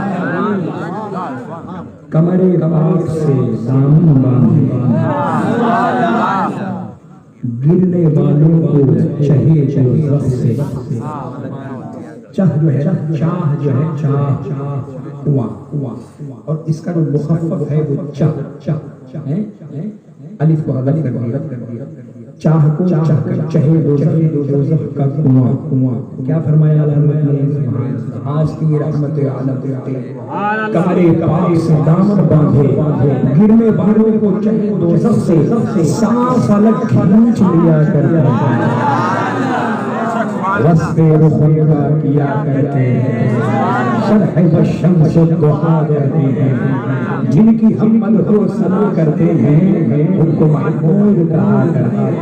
कमरे पाक से दामन बांधे गिरने वालों को चहे दोज़ख से। चाह जो है चाह कुआं और इसका जो मुखफ़्फ़फ़ है वो चाह है अलिफ को हज़फ कर दिया चाह को चहे दोज़ख का कुआं। क्या फरमाया अल्लाह ने आस्ती रहमत आलम कमरे पाक से दामन बांधे गिरने वालों को चहे दोज़ख से सांस अलग खींच लिया करता है। वस्फ़े रुख़ का किया करते हैं शरह व शम्स दुहा करते हैं जिनकी हम मदहो सना करते हैं उनको महमूद कहा करते हैं।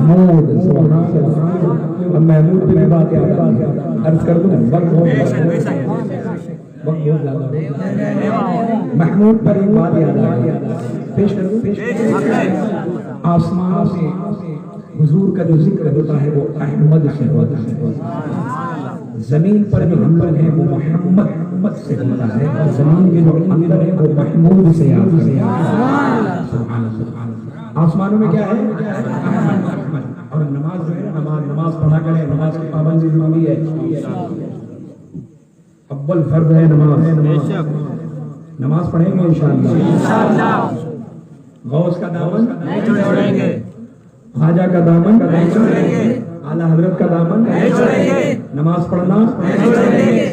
महमूद अब महमूद की बात अर्ज कर दूं वक्त बहुत ज़्यादा महमूद पर एक बात याद आ गई पेश कर दूं। आसमान से हुजूर का जो जिक्र होता है वो अहमद से होता है, जमीन पर जो अमल है वो मोहम्मद से होता है और जमीन के जो अंदर है वो महमूद से आता है। सुभान अल्लाह। आसमानों में क्या है और नमाज जो है नमाज पढ़ा करें, नमाज की पाबंदी जरूरी है। अव्वल फर्ज है नमाज पढ़ेंगे इंशाअल्लाह। गौस का दामन नहीं छोड़ेंगे, ख्वाजा का दामन नहीं छोड़ेंगे, आला हजरत का दामन नहीं छोड़ेंगे, नमाज पढ़ना नहीं छोड़ेंगे।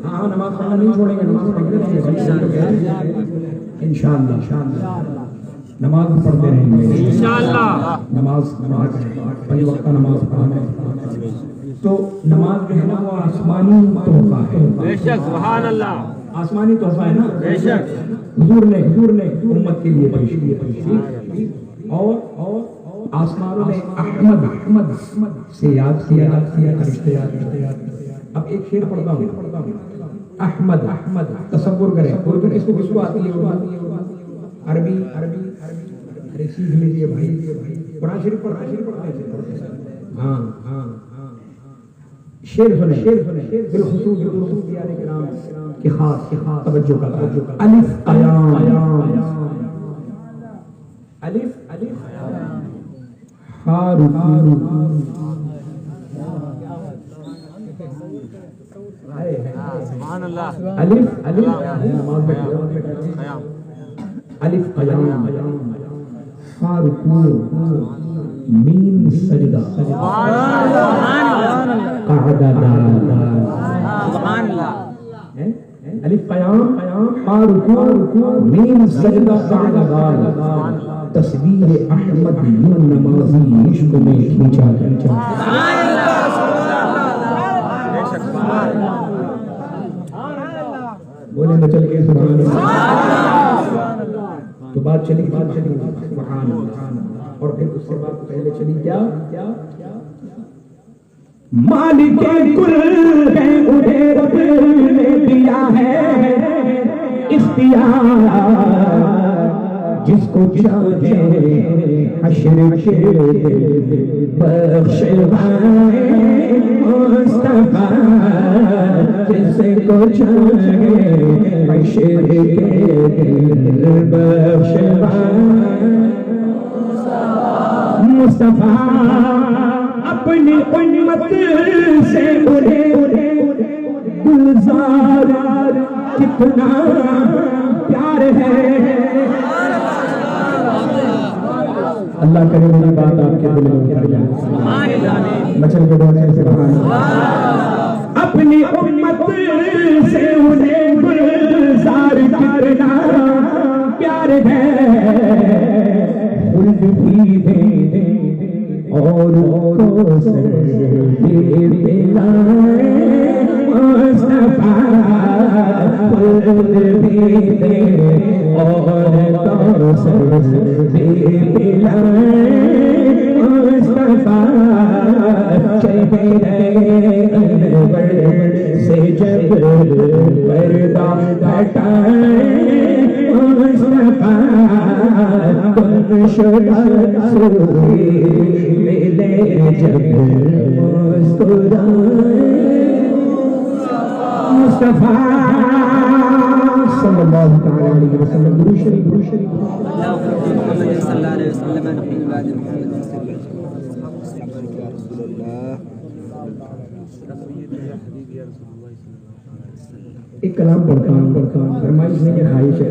हाँ नमाज पढ़ना नहीं छोड़ेंगे, नमाज पढ़ते रहेंगे इंशाअल्लाह। नमाज पढ़ते रहेंगे इंशाअल्लाह। नमाज 5 वक्त का नमाज पढ़ना तो नमाज जो है ना वो आसमानी तोहफा है। बेशक सुभान अल्लाह। आसमानी तोहफा है ना बेशक हुजूर ने उम्मत के लिए पेश किया और आसमानों ने अहमद से याद किया रिश्ते याद। अब एक शेर पढ़ता हूँ। अहमद तसव्वुर करें उर्दू किसको आती है? अरबी अरे सीख लीजिए भाई, कुरान शरीफ पढ़ते हैं। हाँ शेर सुने बिलखुसूस की खास तवज्जो का अलिफ सुभान अल्लाह। अलिफ अलिफ नमाज में अलिफ क़याम, फा रुकू, मीम सजदा, क़अदा अलिफ क़याम, फा रुकू, मीम सजदा, क़अदा तस्बीह अहमद यूं नमाज़ी इश्क में खींचा खींचा। बोले तो चल के सुभान अल्लाह। तो बात चली सुभान अल्लाह। और फिर उसके बाद पहले चली क्या मालिक कुल है उन्हें रब ने दिया है इख्तियार, जिसको चाहे हश्र के बख्शवाए मुस्तफा, जिसको चाहे हश्र के बख्शवाए मुस्तफा, अपनी उम्मत से उन्हें गुलजार कितना प्यार है। अल्लाह करे मेरी बात आपके दिल में उतर जाए। मचल के बोलने से अपनी उम्मत से उन्हें गुलजार कितना प्यार है। खुल्द भी दे और कोसर भी पिलाए मुस्तफा, खुल्द भी दे और कोसर भी पिलाए मुस्तफा, चेहरे अनवर से जब पर्दा हटाए मुस्तफा, गुमशुदा सूरी मिले जब मुस्कुराए मुस्तफा सल्लल्लाहु अलैहि वसल्लम। गुरु शरीफ मोहम्मद सल्लल्लाहु अलैहि वसल्लम नबी बाद मोहम्मद एक कलाम पढ़ता हूँ फरमाइश नहीं है ख्वाहिश है।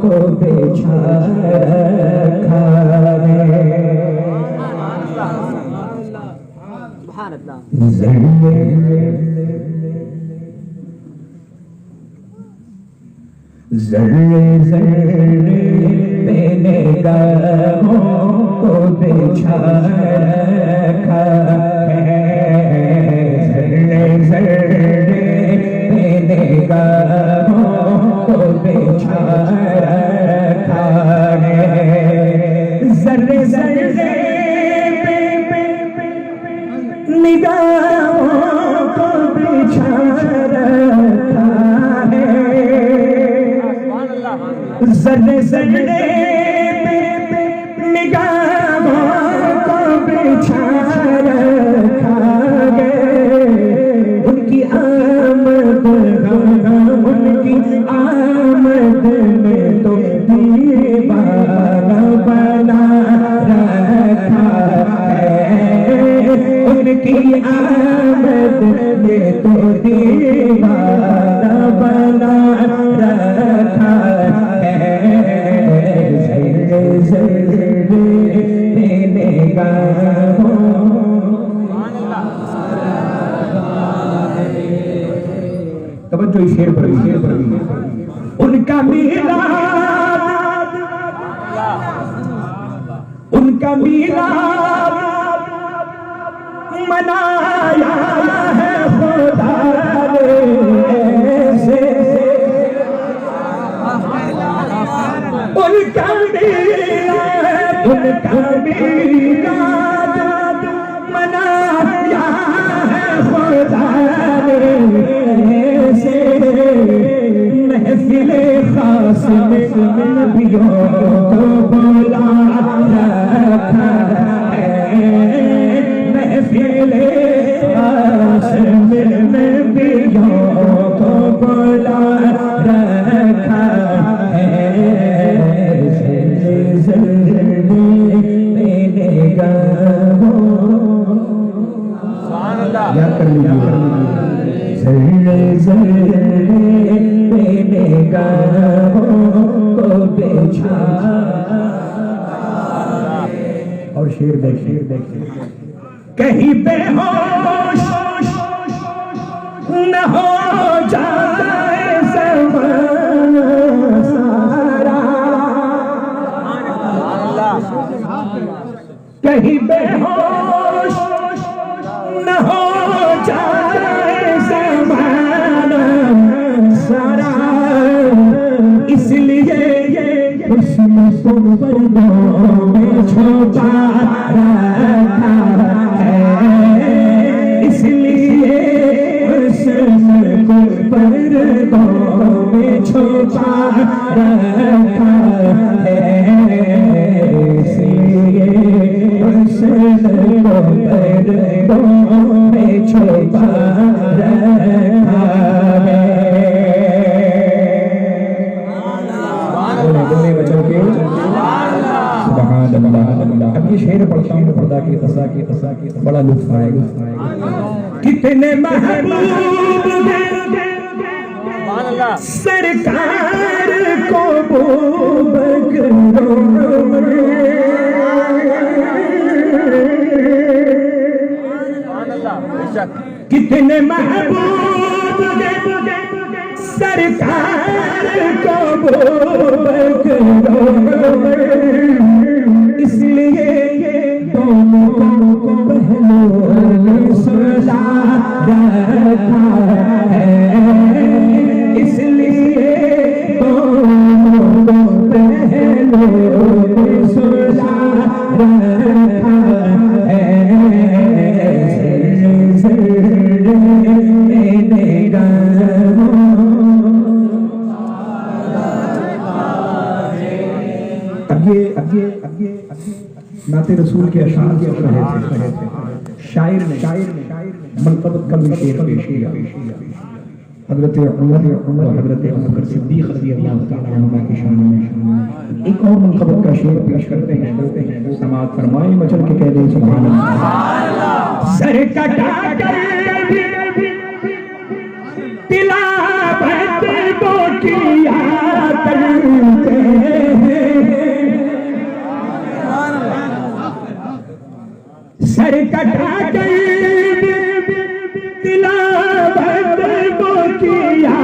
को बेचा रखा है, ज़र्रे ज़र्रे तेने गाहों को बिछा रखा है, ज़र्रे ज़र्रे तेने गाहों को बिछा रखा है, ज़र्रे ज़र्रे निगाहों को बिछा रखा है, ज़र्रे ज़र्रे निगाहों को बिछा रखा है। उनकी आमद उनकी आमद में तो दीवाना बना रखा है, उनकी आमद में तो दीवाना बना रखा है। तवज्जो इस शेर पर उनका मीलाद मनाया है खुदा ने से, उनका मीलाद मनाया है खुदा ने से, महफिले खास में नबियों को बुला रखा है, महफिले खास में नबियों को बुला रखा है। जर्रे जर्रे मैंने गाहों को बेचा। और शेर देख कहीं बेहोश न हो जाए सारा, कहीं बेहोश न हो जाए सारा, इसलिए हुस्न को पर्दों में छुपा रखा है, इसलिए हुस्न को पर्दों में छुपा रखा है, इसलिए हुस्न को पर्दों में छुपा रखा है। अब ये शेर पढ़ता हूँ खुदा की कसा की बड़ा लुत्फ आएगा। कितने महबूब सरकार को कितने महबूब सरकार को इसलिए दोनों को पहलुओं में सजा रखा है, इसलिए दोनों को पहलुओं में सजा रखा है। नाते रसूल के अशार के रहे थे, शायर ने मनक़बत का भी शेर पेश किया। हज़रत उमर और हज़रत अबू बकर सिद्दीक़ रज़ियल्लाहु तआला अन्हुमा की शान में एक और मनक़बत का शेर पेश करते हैं। समाअत फरमाएं, मचल के कह दें सुभान अल्लाह। सर कटा कर तिलावत को किया करते सर कटा कर तिलावत को किया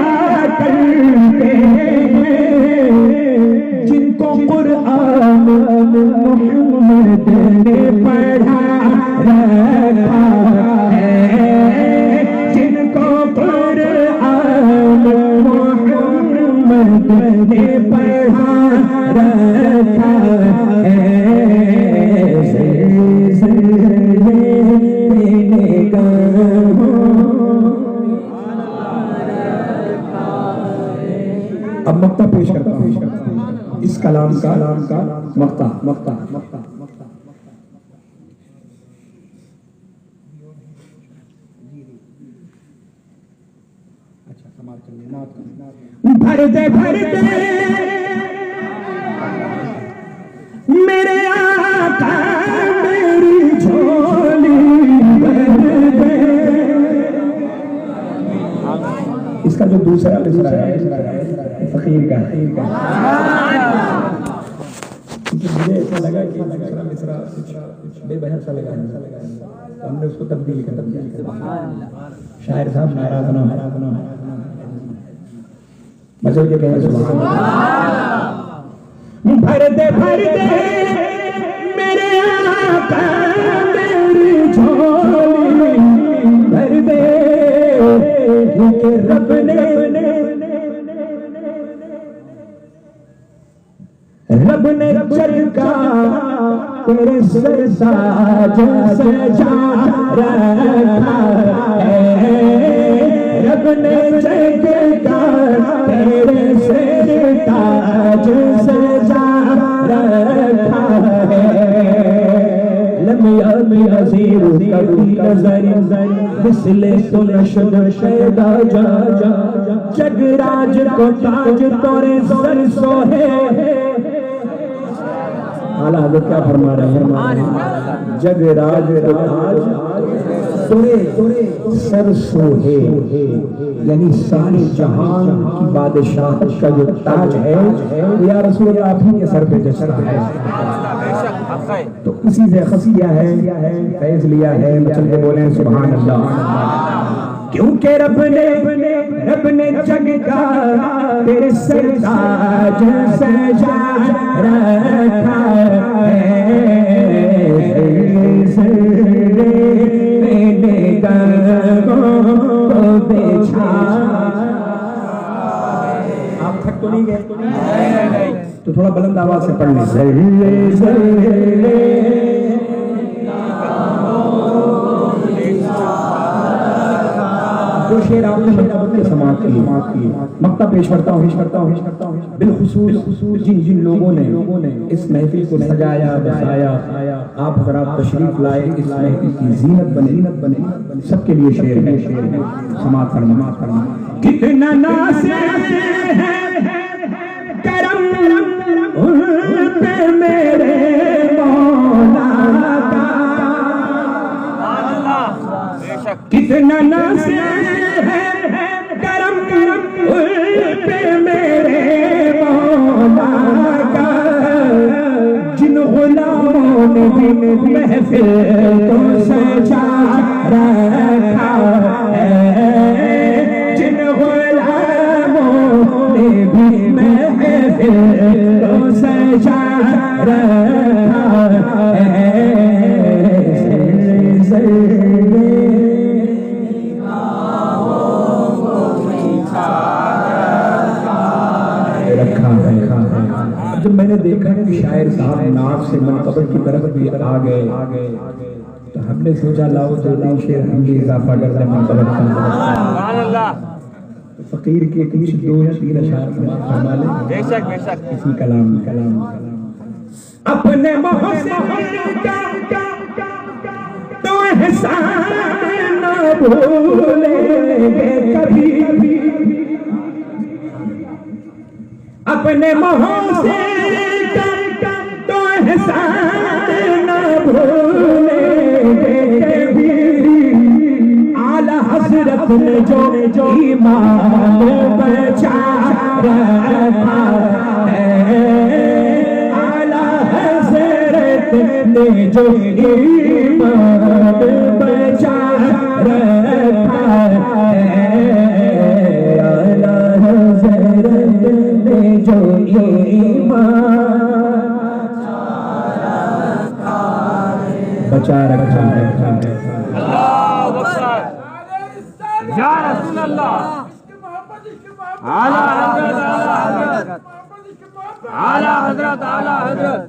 करते जिनको कुरान मोहम्मद ने पढ़ा रखा है, जिनको कुरान मोहम्मद ने पढ़ा रखा है। अब मक्ता पेश करता हूँ इस कलाम का मक्ता। भर दे मेरे आका मेरी झोली भर दे। इसका जो दूसरा मिसरा है फकीर का, मुझे ऐसा लगा कि दूसरा मिसरा बेबहर सा लगा, हमने उसको तब्दील कर दिया। शायर साहब नाराज ना मचल के कहे सुभान अल्लाह। भर दे मेरे आका मेरी झोली भर दे, क्योंकि रब ने चरका तेरे सर साज सजा रखा है, रब ने चरका तेरे सर ताज सजा रखा है। लम्या में अज़ीर कभी नज़र मिसले तो नशद शैदा जा जगराज को ताज तोरे सर सोहे। आला हज़रत क्या फरमा रहे हैं, जगराज को ताज सर सोहे, यानी सारे जहान की बादशाहत का जो ताज है वो या रसूल अल्लाह आप ही के सर पे जचता है। तो उसी से खसिया है, फैज लिया है, चल के बोले सुभान अल्लाह। क्योंकि रब ने जग का तेरे सर ताज सजा रखा है, आप थक तो नहीं गए? तो थोड़ा बुलंद आवाज से पढ़ जो शेर आपने मकतब के समाप्त की, मक्ता पेश करता हूँ बिलखुसूस जिन लोगों ने इस महफिल को सजाया बसाया, आप अगर आप तशरीफ लाए, इस महफिल की जीनत बने, सबके लिए शेर है, समाप्त फरमा। कितना नाज़ है करम उन पे मेरे मौला का, कितना नाज़ है करम उन पे मेरे मौला का, जिन गुलामों ने भी महफिल को सजा रखा है, जिन गुलामों ने भी महफिल को सजा रखा है, जब मैंने देखा कि शायर साहब नाव से मनकबर की तरफ भी आ गए, तो हमने सोचा लाओ दो तीन शेर हम भी इजाफा कर दें मनकबर का। फकीर के कुछ 2 या 3 अशार फरमा लें। बेशक इसी कलाम अपने मोहसिन का तो एहसान न भूलेंगे कभी, अपने मोहसिन का तो एहसान न भूलेंगे कभी, आला हज़रत ने जो ईमान बचा रखा है, आला हज़रत ने जो ईमान बचा रखा है, आला हज़रत ने जो ईमान बचा रखा है। या रसूल अल्लाह, आला हज़रत, आला हज़रत, आला हज़रत,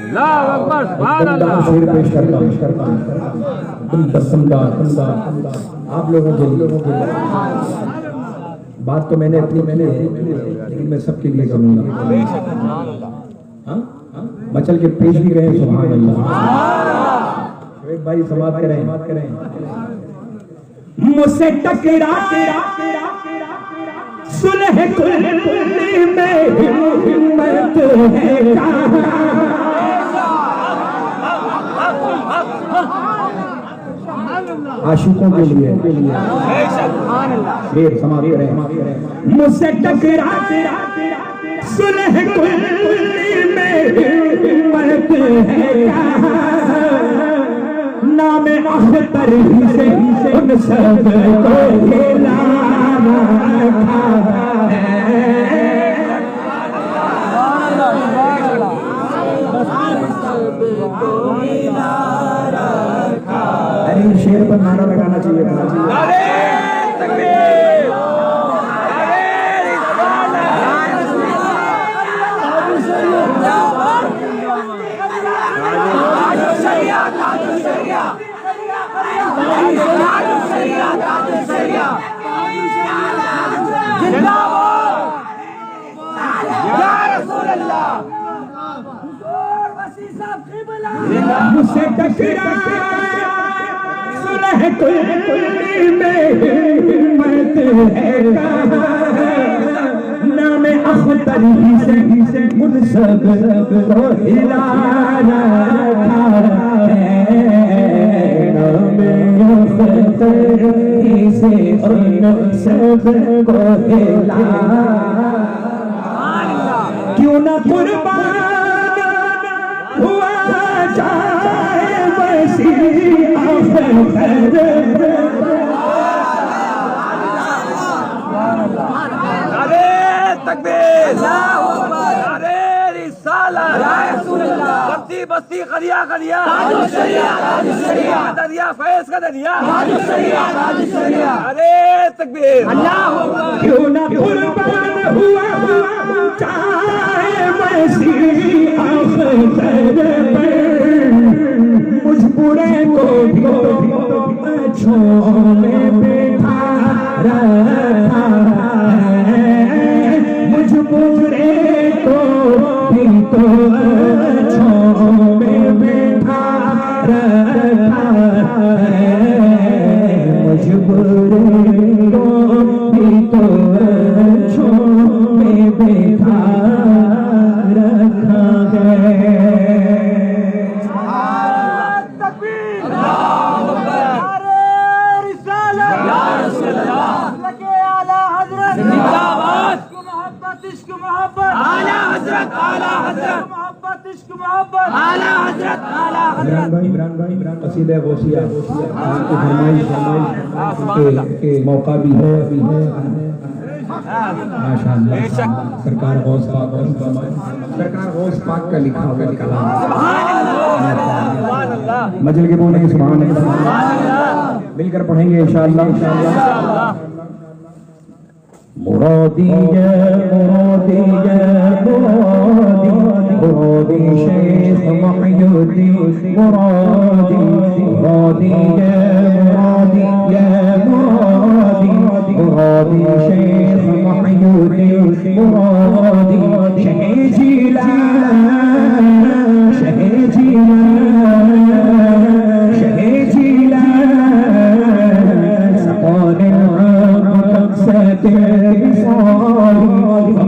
अल्लाहु अकबर, सुभान अल्लाह। शेर पेश करता हूं तुम पसंद आप लोगों के बात तो मैंने लेकिन मैं सबके लिए करूंगा। मचल के पेश भी रहे सुभान अल्लाह। एक भाई समाप्त करें। मुझसे टकरा सुलह कुल्ली में हिम्मत है आशिकों के लिए शेर समाप्त करें। मुझसे टकरा सुलह कुल्ली में हिम्मत है, नाम अख्तर ही से उन सब को हिलाना है। अरे शेर पर नारा लगाना चाहिए था। मुझसे टकरा सुलह कुल्ली में हिम्मत है, नाम अख्तर ही से उन सब को हिलाना है। से उन सब को हिला क्यों न कुर्बान हुआ जाए मसीह नारे तकबीर, नारे रिसालत, बस्ती बस्ती करिया करिया, दरिया फैज का दरिया, नारे तकबीर, क्यों न कुर्बान हुआ जाए मसीह मुझ बुरे को भी अच्छों में बैठा रखा है, मुझ बुरे को भी तो अच्छों में बैठा रखा है, मुझ बुरे को भी तो अच्छों में बैठा रखा है। इमरान कसीदा गौसिया आपकी फरमाइश के मौका भी है माशाअल्लाह। सरकार गौस पाक का लिखा हुआ कलाम मजल के बोलेंगे सुभान अल्लाह, मिलकर पढ़ेंगे इंशाअल्लाह। मुरादी या मुरादी या मुरादी मुरादी शेख मुहियुद्दीन मुरादी मुरादी या मुरादी या मुरादी मुरादी शेख मुहियुद्दीन मुरादी शहे जीलान शहे जीलान शहे जीलान सक़ाल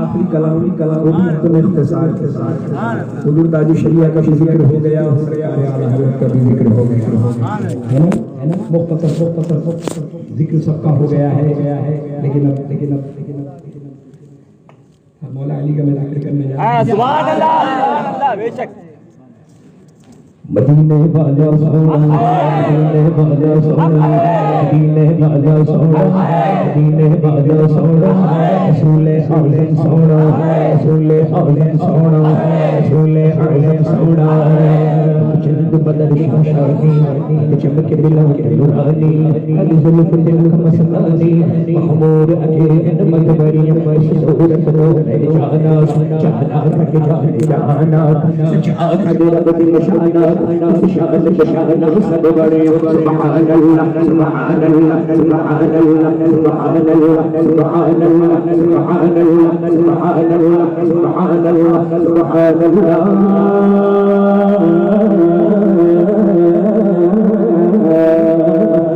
आखिरी कलाम वो भी एकदम इख्तिसार के साथ हुजूर ताज शरिया का भी जिक्र हो गया हज़रत का भी जिक्र हो गया है ना मुख्तसर जिक्र सबका हो गया है लेकिन अब मौला अली का मैं जिक्र करने जा रहा हूं सुभान अल्लाह बेशक मदीने वाला सोना मदीने वाला सोना मदीने वाला सोना मदीने वाला सोना रसूले आज़म सोना रसूले आज़म सोना रसूले आज़म सोना चंद बदर शाशानी चमके दिलों के नूरानी जुल्फ दिल का मस्तानी महमूद अकेले मदबरियम सूरत नो जाना थक जाना दिल दिल शाना शान शान सब बड़े सुभान अल्लाह सुभान अल्लाह सुभान अल्लाह सुभान अल्लाह सुभान अल्लाह सुभान अल्लाह सुभान अल्लाह सुभान अल्लाह सुभान अल्लाह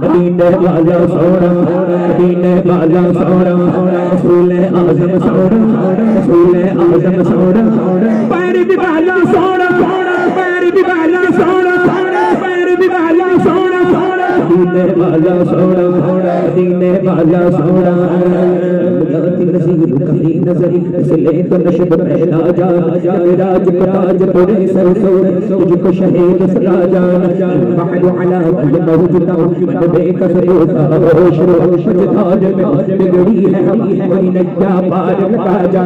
मदीने वाला सोना मदीने वाला सोना रसूले आज़म सोना रसूले आज़म सोना पैर भी वाला सोना पैर भी वाला सोना पैर भी वाला सोना मदीने वाला सोना मदीने वाला सोना नसीब कभी नजर इसलिए तो नशब पहला जा राज पराज पुरे सरसों तुझको शहीद सजा जा बहद अला बल मौजूदा मन बेकसर होश होश ताज में बिगड़ी है कोई नज्जा पार लगा जा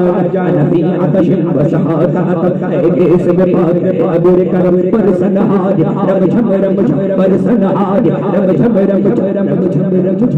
नबी आतश व शहादत इस में पाक पादुर करम पर सनहाज रम झम पर सनहाज रम झम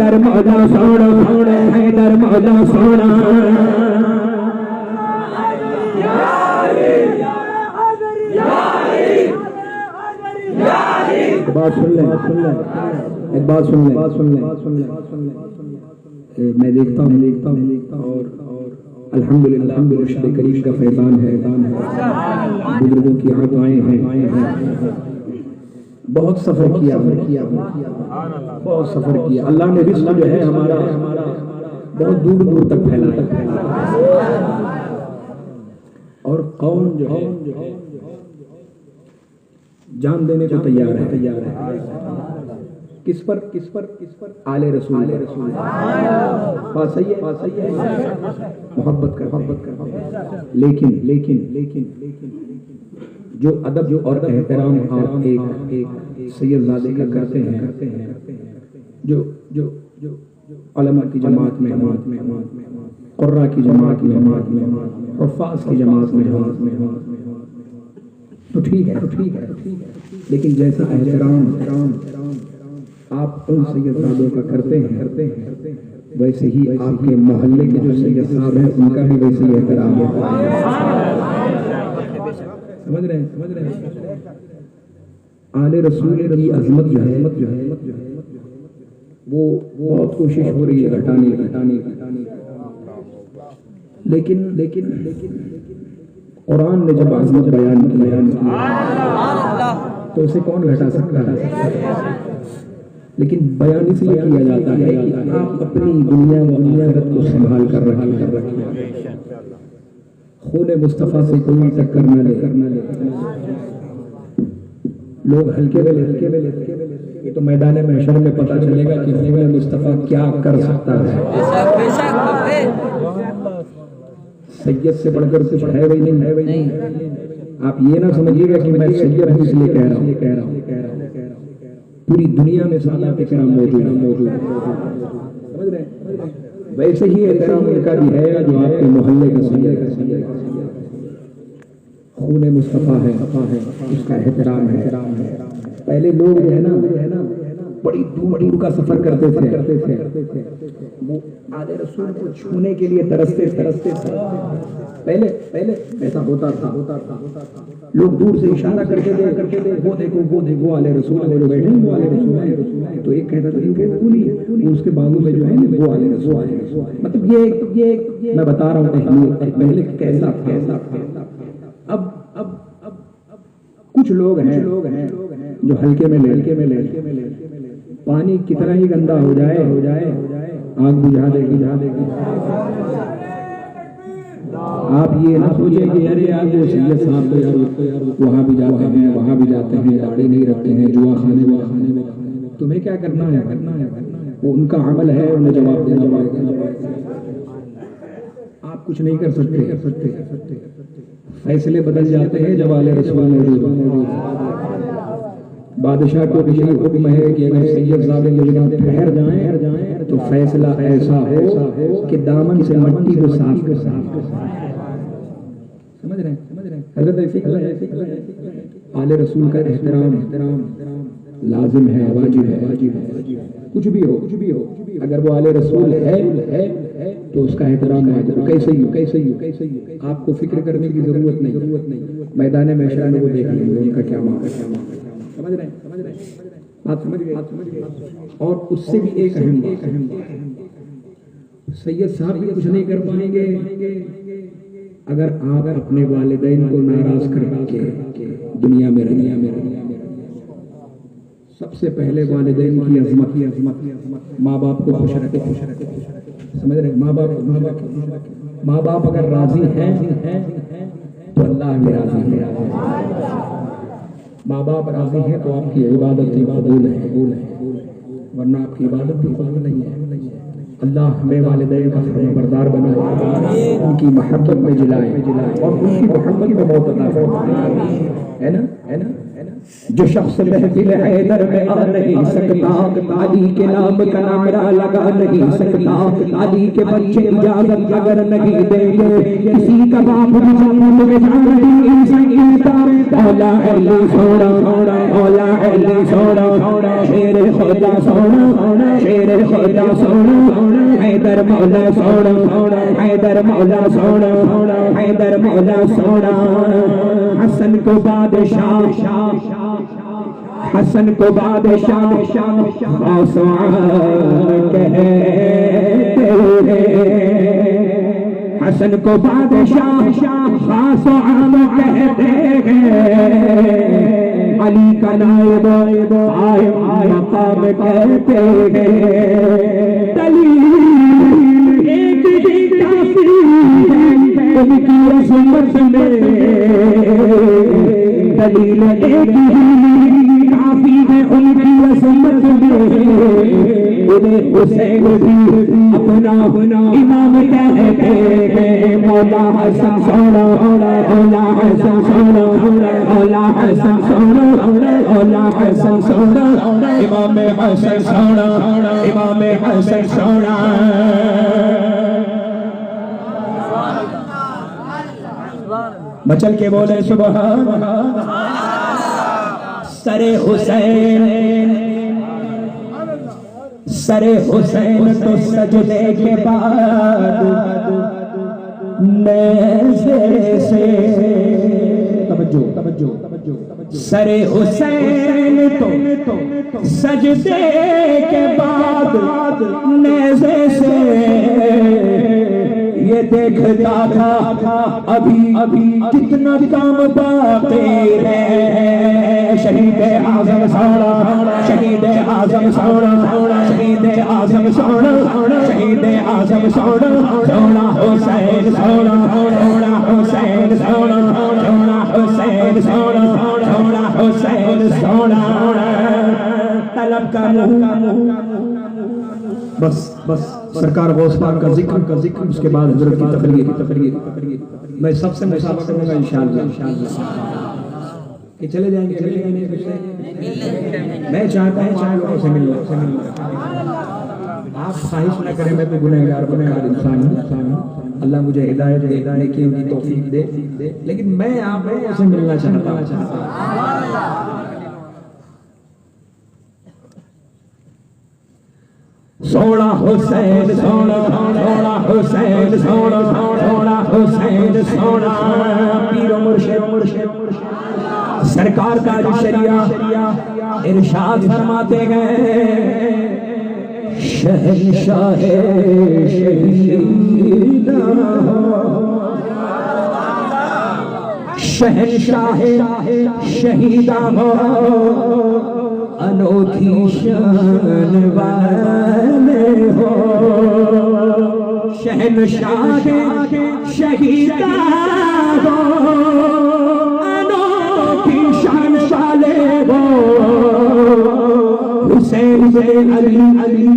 हैदर मौला सोना, हैदर मौला सोना। एक बात सुन ले, एक बात सुन ले। मैं देखता हूँ और अल्हम्दुलिल्लाह मुर्शिद करीम का फैज़ान है, बुजुर्गों की आगाएं हैं। बहुत सफर किया, बहुत सफर किया। अल्लाह ने रिज़्क़ जो है हमारा बहुत दूर दूर तक फैलाया। और कौन जो है जान देने को तैयार है। किस पर आले रसूल। बात सही है, मोहब्बत कर। लेकिन जो अदब और एहतराम आप एक सैयदजादे का करते हैं, जो उलमा की जमात में, कुर्रा की जमात में, हुफ़ाज़ की जमात में, तो ठीक है। लेकिन जैसा एहतराम आप उन सैयदजादों का करते हैं, वैसे ही आपके मोहल्ले के जो सैयद साहब हैं उनका भी वैसे ही एहतराम है। समझ रहे हैं? आले रसूल की अज़मत जो है वो बहुत कोशिश हो रही है घटाने की। लेकिन कुरान ने जब अज़मत बयान की तो उसे कौन घटा सकता है? लेकिन बयान इसलिए किया जाता है कि आप अपनी दुनिया व आखिरत को संभाल कर रखें। खून मुस्तफ़ा से कोई टक्कर न ले। लोग हल्के में लेते, ये तो मैदान महशर में पता चलेगा कि खून मुस्तफ़ा क्या कर सकता है। सैयद से बढ़कर कुछ है वही नहीं। आप ये ना समझिएगा कि मैं सैयद हूँ इसलिए कह रहा हूँ। पूरी दुनिया में सादा के किराम मौजूद है। समझ रहे हैं? वैसे ही एहतराम उनका भी है जो आपके मोहल्ले का सैयद है। खून मुस्तफ़ा है, उसका एहतराम है। पहले लोग जो है ना बड़ी दूर का सफर करते थे। वो आले रसूल को छूने के लिए तरसते थे। पहले ऐसा होता था। लोग दूर से इशारा करके थे, वो देखो आले रसूल जो बैठे हैं, वो आले रसूल है। तो एक कहता था वो नहीं, उसके बाजू में जो है वो आले रसूल। मतलब ये मैं बता रहा हूँ पहले कैसा था। अब कुछ लोग हैं जो हल्के में ले पानी कितना ही गंदा हो जाए आग बुझा देगी। आप ये ना सोचें कि अरे यार वो सैयद साहब तो यार वहाँ भी जाते हैं, दाढ़ी नहीं रखते हैं, जुआ खाने में। तुम्हें क्या करना है? वो उनका अमल है, उन्हें जवाब देना पड़ेगा। आप कुछ नहीं कर सकते। फैसले बदल जाते हैं जब आले रसूल मौजूद। बादशाह को भी यही हुक्म है कि अगर सैयद ज़ादे मुजरिम ठहर जाएं तो फैसला ऐसा हो कि दामन से मट्टी को साफ कर। समझ रहे हैं? हज़रत ऐसे आले रसूल का एहतराम लाजिम है, वाजिब है। कुछ भी हो, अगर वो आले रसूल है तो उसका एहतराम वाजिब। कैसे ही आपको फिक्र करने की जरूरत नहीं। मैदान महशर में वो देख लेंगे उनका क्या मामला। समझ रहे हैं? बात समझ गए? और उससे भी एक अहम सैयद साहब भी कुछ नहीं कर पाएंगे अगर आप अपने वालिदैन को नाराज करके दुनिया में सबसे पहले वालिदैन की अज़मत, माँ बाप को खुश रखे। समझ रहे? माँ बाप अगर राजी हैं तो अल्लाह भी राजी है। माँ बाप राजी हैं तो आपकी इबादत कबूल है, वरना आपकी इबादत भी कबूल नहीं है। अल्लाह हमें वालिदैन का फरमाबरदार बनाए, उनकी मोहब्बत में जिलाए और उनकी मोहब्बत में मौत अता फरमाए। है ना? जो शख्स महफिल हैदर में आ नहीं सकता, अली के नाम का नारा लगा नहीं सकता, अली के बच्चे इजाजत अगर नहीं देंगे, किसी का बाप भी जन्नत में जा नहीं सकता। मौला अली सोना, मौला अली सोना, शेर खुदा सोना, शेर खुदा सोना, हैदर मौला सोना, हैदर मौला सोना, हैदर मौला सोना। हसन को बादशाह, हसन को बादशाह आसमान कहते हैं, हसन को बादशाह आसमान कहते हैं, अली का नायब आए मकाम कहते हैं। दलील एक ही काफी है उनकी अज़मत में, दलील एक ही काफी है उनकी अज़मत में। उन्हें हुसैन भी अपना इमाम कहते हैं। मौला हसन सोना, मौला हसन सोना, मौला हसन सोना, मौला हसन सोना, इमाम हसन सोना, इमाम हसन सोना। मचल के बोले सुभान अल्लाह। सरे हुसैन, सरे हुसैन तो सजदे के बाद नेज़े से, तवज्जो तवज्जो तवज्जो, सरे हुसैन तो सजदे के बाद नेज़े से ये देखता था अभी कितना काम बाकी है। शहीद आज़म सोना, शहीद आज़म सोना, शहीद आज़म सोना, शहीद आज़म सोना, सोना हुसैन सोना, सोना हुसैन सोना, सोना हुसैन सोना, सोना हुसैन सोना। तलब का बस बस सरकार गौस पाक का जिक्र, उसके बाद हज़रत की तकरीर। मैं सबसे मुसाफा करूंगा इंशाअल्लाह कि चले जाएंगे मैं चाहता हूँ चार लोगों से मिलना। आप ख्वाहिश न करें, मैं तो गुनहगार इंसान हूँ। अल्लाह मुझे हिदायत की उनकी तौफीक दे, लेकिन मैं आप लोगों से मिलना चाहता हूँ। सोना हुसैन सोना, सोना हुसैन सोना, सोना हुसैन सोना। पीर मुर्शिद सरकार का जो शरिया इरशाद फरमाते गए, शहंशाह शहीदा, शहंशाह शहीदा हो, अनोखी शान वाले हो। शहंशाह शहीदा हो, अनोखी शान वाले हो। हुसैन बिन अली,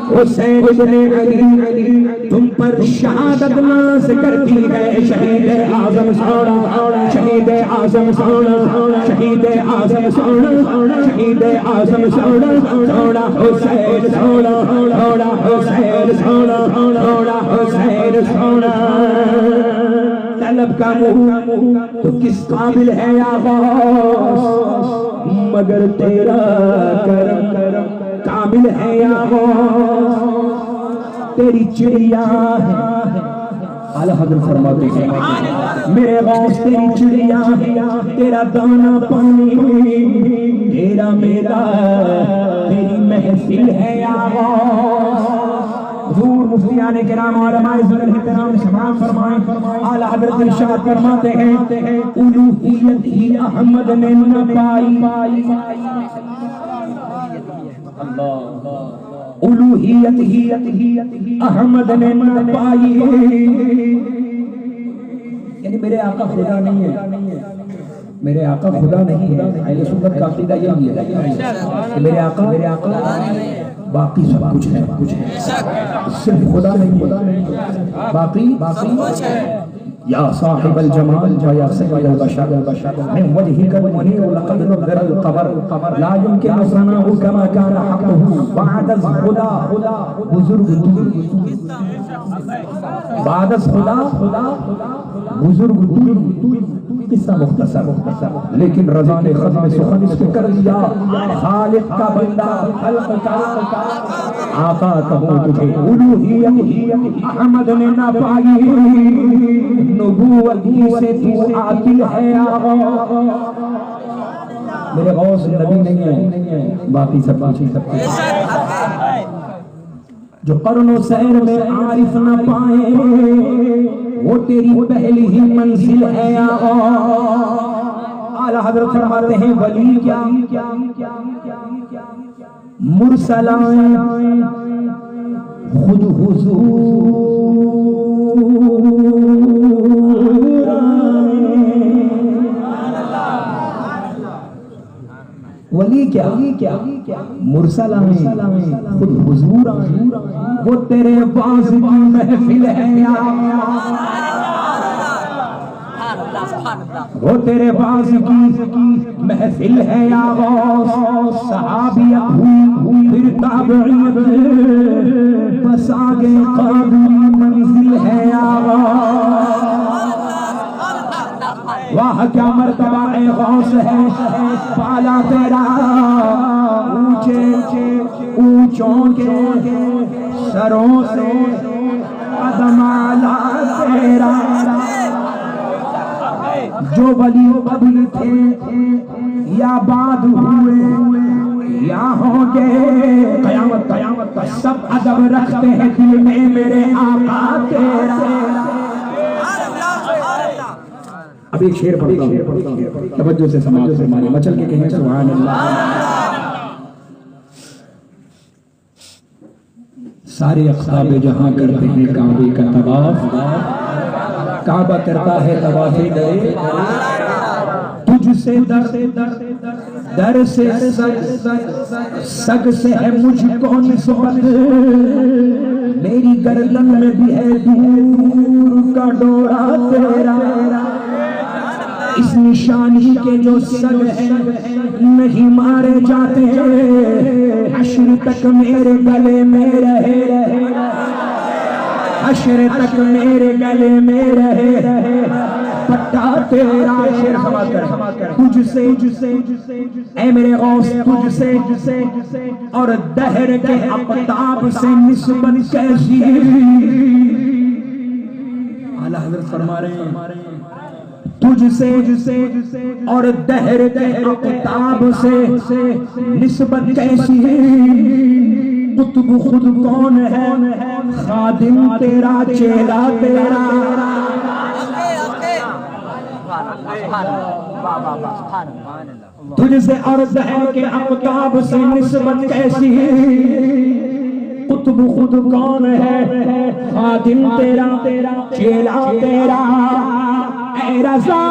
हुसैन बिन अली तुम पर शहादत नाज़ करती है। शहीद आज़म सोना, शहीद आज़म सोना, शहीद आज़म सोना, शहीद आज़म सोना, सोना हुसैन सोना, सोना हुसैन सोना, सोना हुसैन सोना। तलब का मुँह तो किस काबिल है या गौस, मगर तेरा करम काबिल है या गौस। तेरी चिड़िया है, आला हज़रत फरमाते हैं मेरे गौस तेरी चिड़िया है, तेरा दाना पानी, तेरा मेला, तेरी महफिल है या गौस। हुजूर मुफ्तियाने किराम उलमाए इज़्ज़त सलाम फरमाए, आला हज़रत इरशाद फरमाते हैं उलूहियत ही अहमद ने न पाई, उलूहियत ही अहमद ने न पाई। यानी मेरे आका खुदा नहीं है, मेरे आका खुदा नहीं है। अहले सुन्नत का अकीदा यही है कि मेरे आका बाकी सब कुछ है, सिर्फ खुदा नहीं, बाकी या साहिबल जमाल व या सय्यदल बशर मिन वजहिकल मुनीर लक़द नज़रल क़मर ला युमकिनु सनाउ कमा कान हक़्क़ुहु बअदल खुदा बुजुर्ग बादस खुदा बुजुर्ग किस्सा मुख्तसर लेकिन रज़ा ने ख़त्म सुखन इसको कर दिया। खालिक का बंदा खल्क़ का आका कहूँ तुझे उलूहियत अहमद ने ना पाई, नबूवत से तू आकिल है आगा। मेरे गौस नबी नहीं है, बाकी सब जो कर्नो सैर में आरिफ न पाए वो तेरी पहली ही मंजिल है आगा। आला हज़रत फरमाते हैं वली क्या मुरसलाए खुद हुजूर वली क्या मुरसलाए खुद हुजूर वो तेरे बाज़ की महफिल है वो तेरे बाज़ की महफिल है या गौस। सहाबियत हुई फिर ताबईयत बस आगे काबिल मंजिल है या गौस। वाह क्या मर्तबा ए गौस है पाला तेरा ऊंचे ऊंचों के सरों से कदम आला तेरा। जो वली कबल थे या बाद हुए या होंगे कयामत का सब अदब रखते हैं दिल में मेरे आका तेरा। अब एक शेर पढ़ता हूं, तवज्जो से समाज से माने मचल के कहें सुभान अल्लाह। सारे अक़साब जहां करते हैं काबे का तवाफ, काबा करता है तवाफ़े दरे तुझसे दर से सग से है मुझको निस्बत, मेरी गर्दन में भी है दूर का डोरा तेरा। इस निशानी के जो सग है नहीं मारे जाते, हश्र तक मेरे गले में रहे, हश्र तक मेरे गले में रहे पट्टा तेरा। शेर समाज कर तुझसे ऐ मेरे गौस तुझसे और दहर के अक़ताब से निस्बत कैसी। आला हज़रत फरमा रहे हैं तुझसे और दहर के अक़ताब से निस्बत कैसी। कुतुब खुद कौन है खादिम तेरा चेला तेरा। तुझसे और दहर के अक़ताब से निस्बत कैसी। कुतुब खुद कौन है खादिम तेरा चेला तेरा। ऐ रज़ा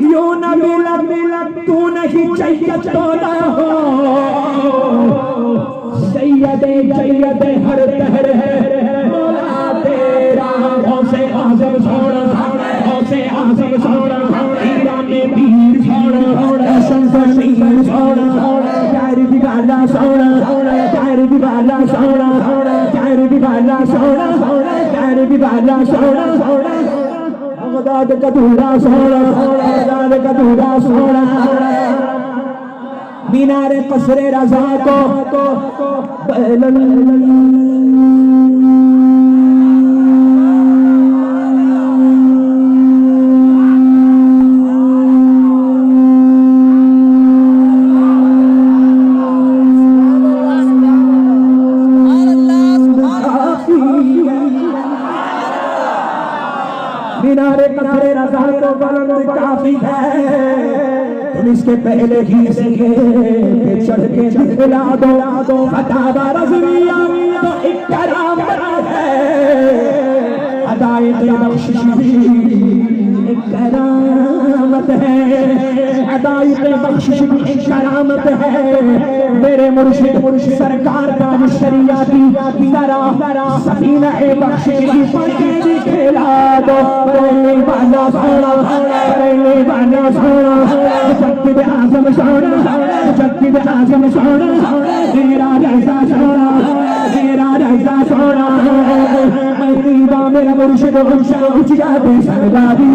यूं न मिलत तू नहीं चाहिए तो ना हो, सैयदे हर दहर है मौला तेरा। गौसे आज़म छोड़ गौसे आज़म छोड़ ईरानी पीर छोड़ हसन फ़कीर छोड़ प्यार दी वाला छोड़ प्यार दी वाला छोड़ प्यार दी वाला छोड़ प्यार दी वाला छोड़ बगदाद का दूल्हा छोड़ बगदाद का दूल्हा छोड़ मीनारे कसरे रज़ा को मीनारे कसरे रज़ा को बुलंद काफी है। तुम इसके पहले ही सीखे चढ़ के दिखला दो फतावा रज़विया तो एक करामत है। अदाए बख्शिश भी एक करामत है। अदायत बख्शिश की करामत है। मेरे मुर्शिद सरकार का शरीयती जरा सफीना बख्शिश की पढ़े दिखला दो। पहले बाजा सोना पहले बाजा सोना जद्दीद आज़म सोना जद्दीद आज़म सोना तेरा रज़ा सोना तेरा रज़ा सोना। मेरा मुर्शिद उचिया दे सरदारी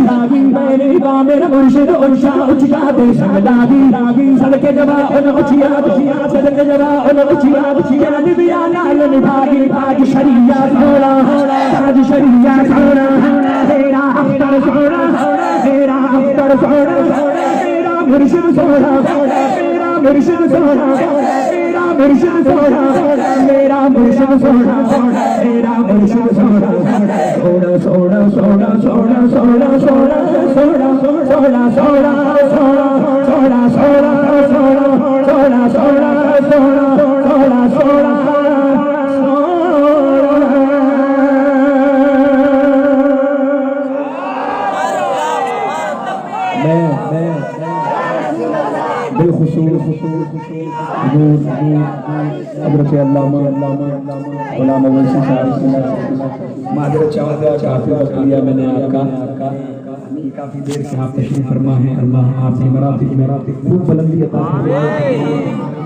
मेरा मुर्शिद उचिया दे सरदारी सदके जवा उचिया सदके जवा उचिया नबिया नाल निभागी ताज शरिया सोना ताज शरिया सोना तेरा अख्तर सोना तेरा अख्तर सोना तेरा मुर्शिद सोना तेरा मुर्शिद सोना तेरा मुर्शिद सोना मेरा मुर्शिद सोना तेरा मुर्शिद सोना सोना सोना सोना सोना सोना सोना सोना सोना सोना सोना सोना सोना सोना सोना सोना सोना सोना सोना हज़रत अल्लामा गुलाम अवैसी साहब मादर चाहता काफी मैंने आपका काफी देर से आप तशरीफ फरमा है। अल्लाह आपकी मरातिब खूब बुलंदी अता फरमाए।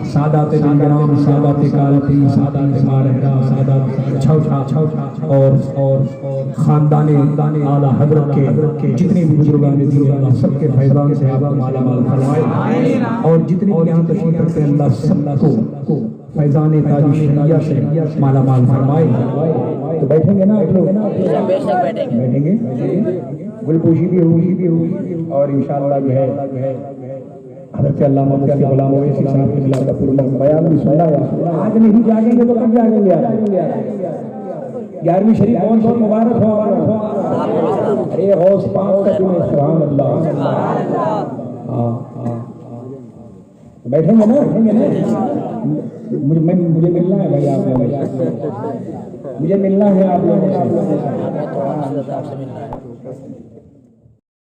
सादात बिलगराम सादात कालती सादात मारहरा सादात छौछा और खानदाने आला हजरत के जितने भी बुजुर्गान दिए अल्लाह सबके फैज़ान से आप माला माल फरमाए और जितने भी यहाँ तशरीफ रखते हैं अल्लाह सबको फैज़ान ताज शरिया से माला माल फरमाए। तो बैठेंगे ना आप लोग? बैठेंगे गुलपोशी भी होगी और इंशाअल्लाह जो है हज़रत अल्लामा मुफ्ती गुलाम अवैसी साहब के खिलाफ पूर्ण बयान भी सुना है। आज नहीं जागेंगे तो कब जागेंगे यार? 11वीं शरीफ कौन कौन मुबारक हो? अरे गौस पाक का दिन है, सुभान अल्लाह। बैठेंगे ना? मुझे मिलना है भाई आप लोगों से, मुझे मिलना है आप लोगों से।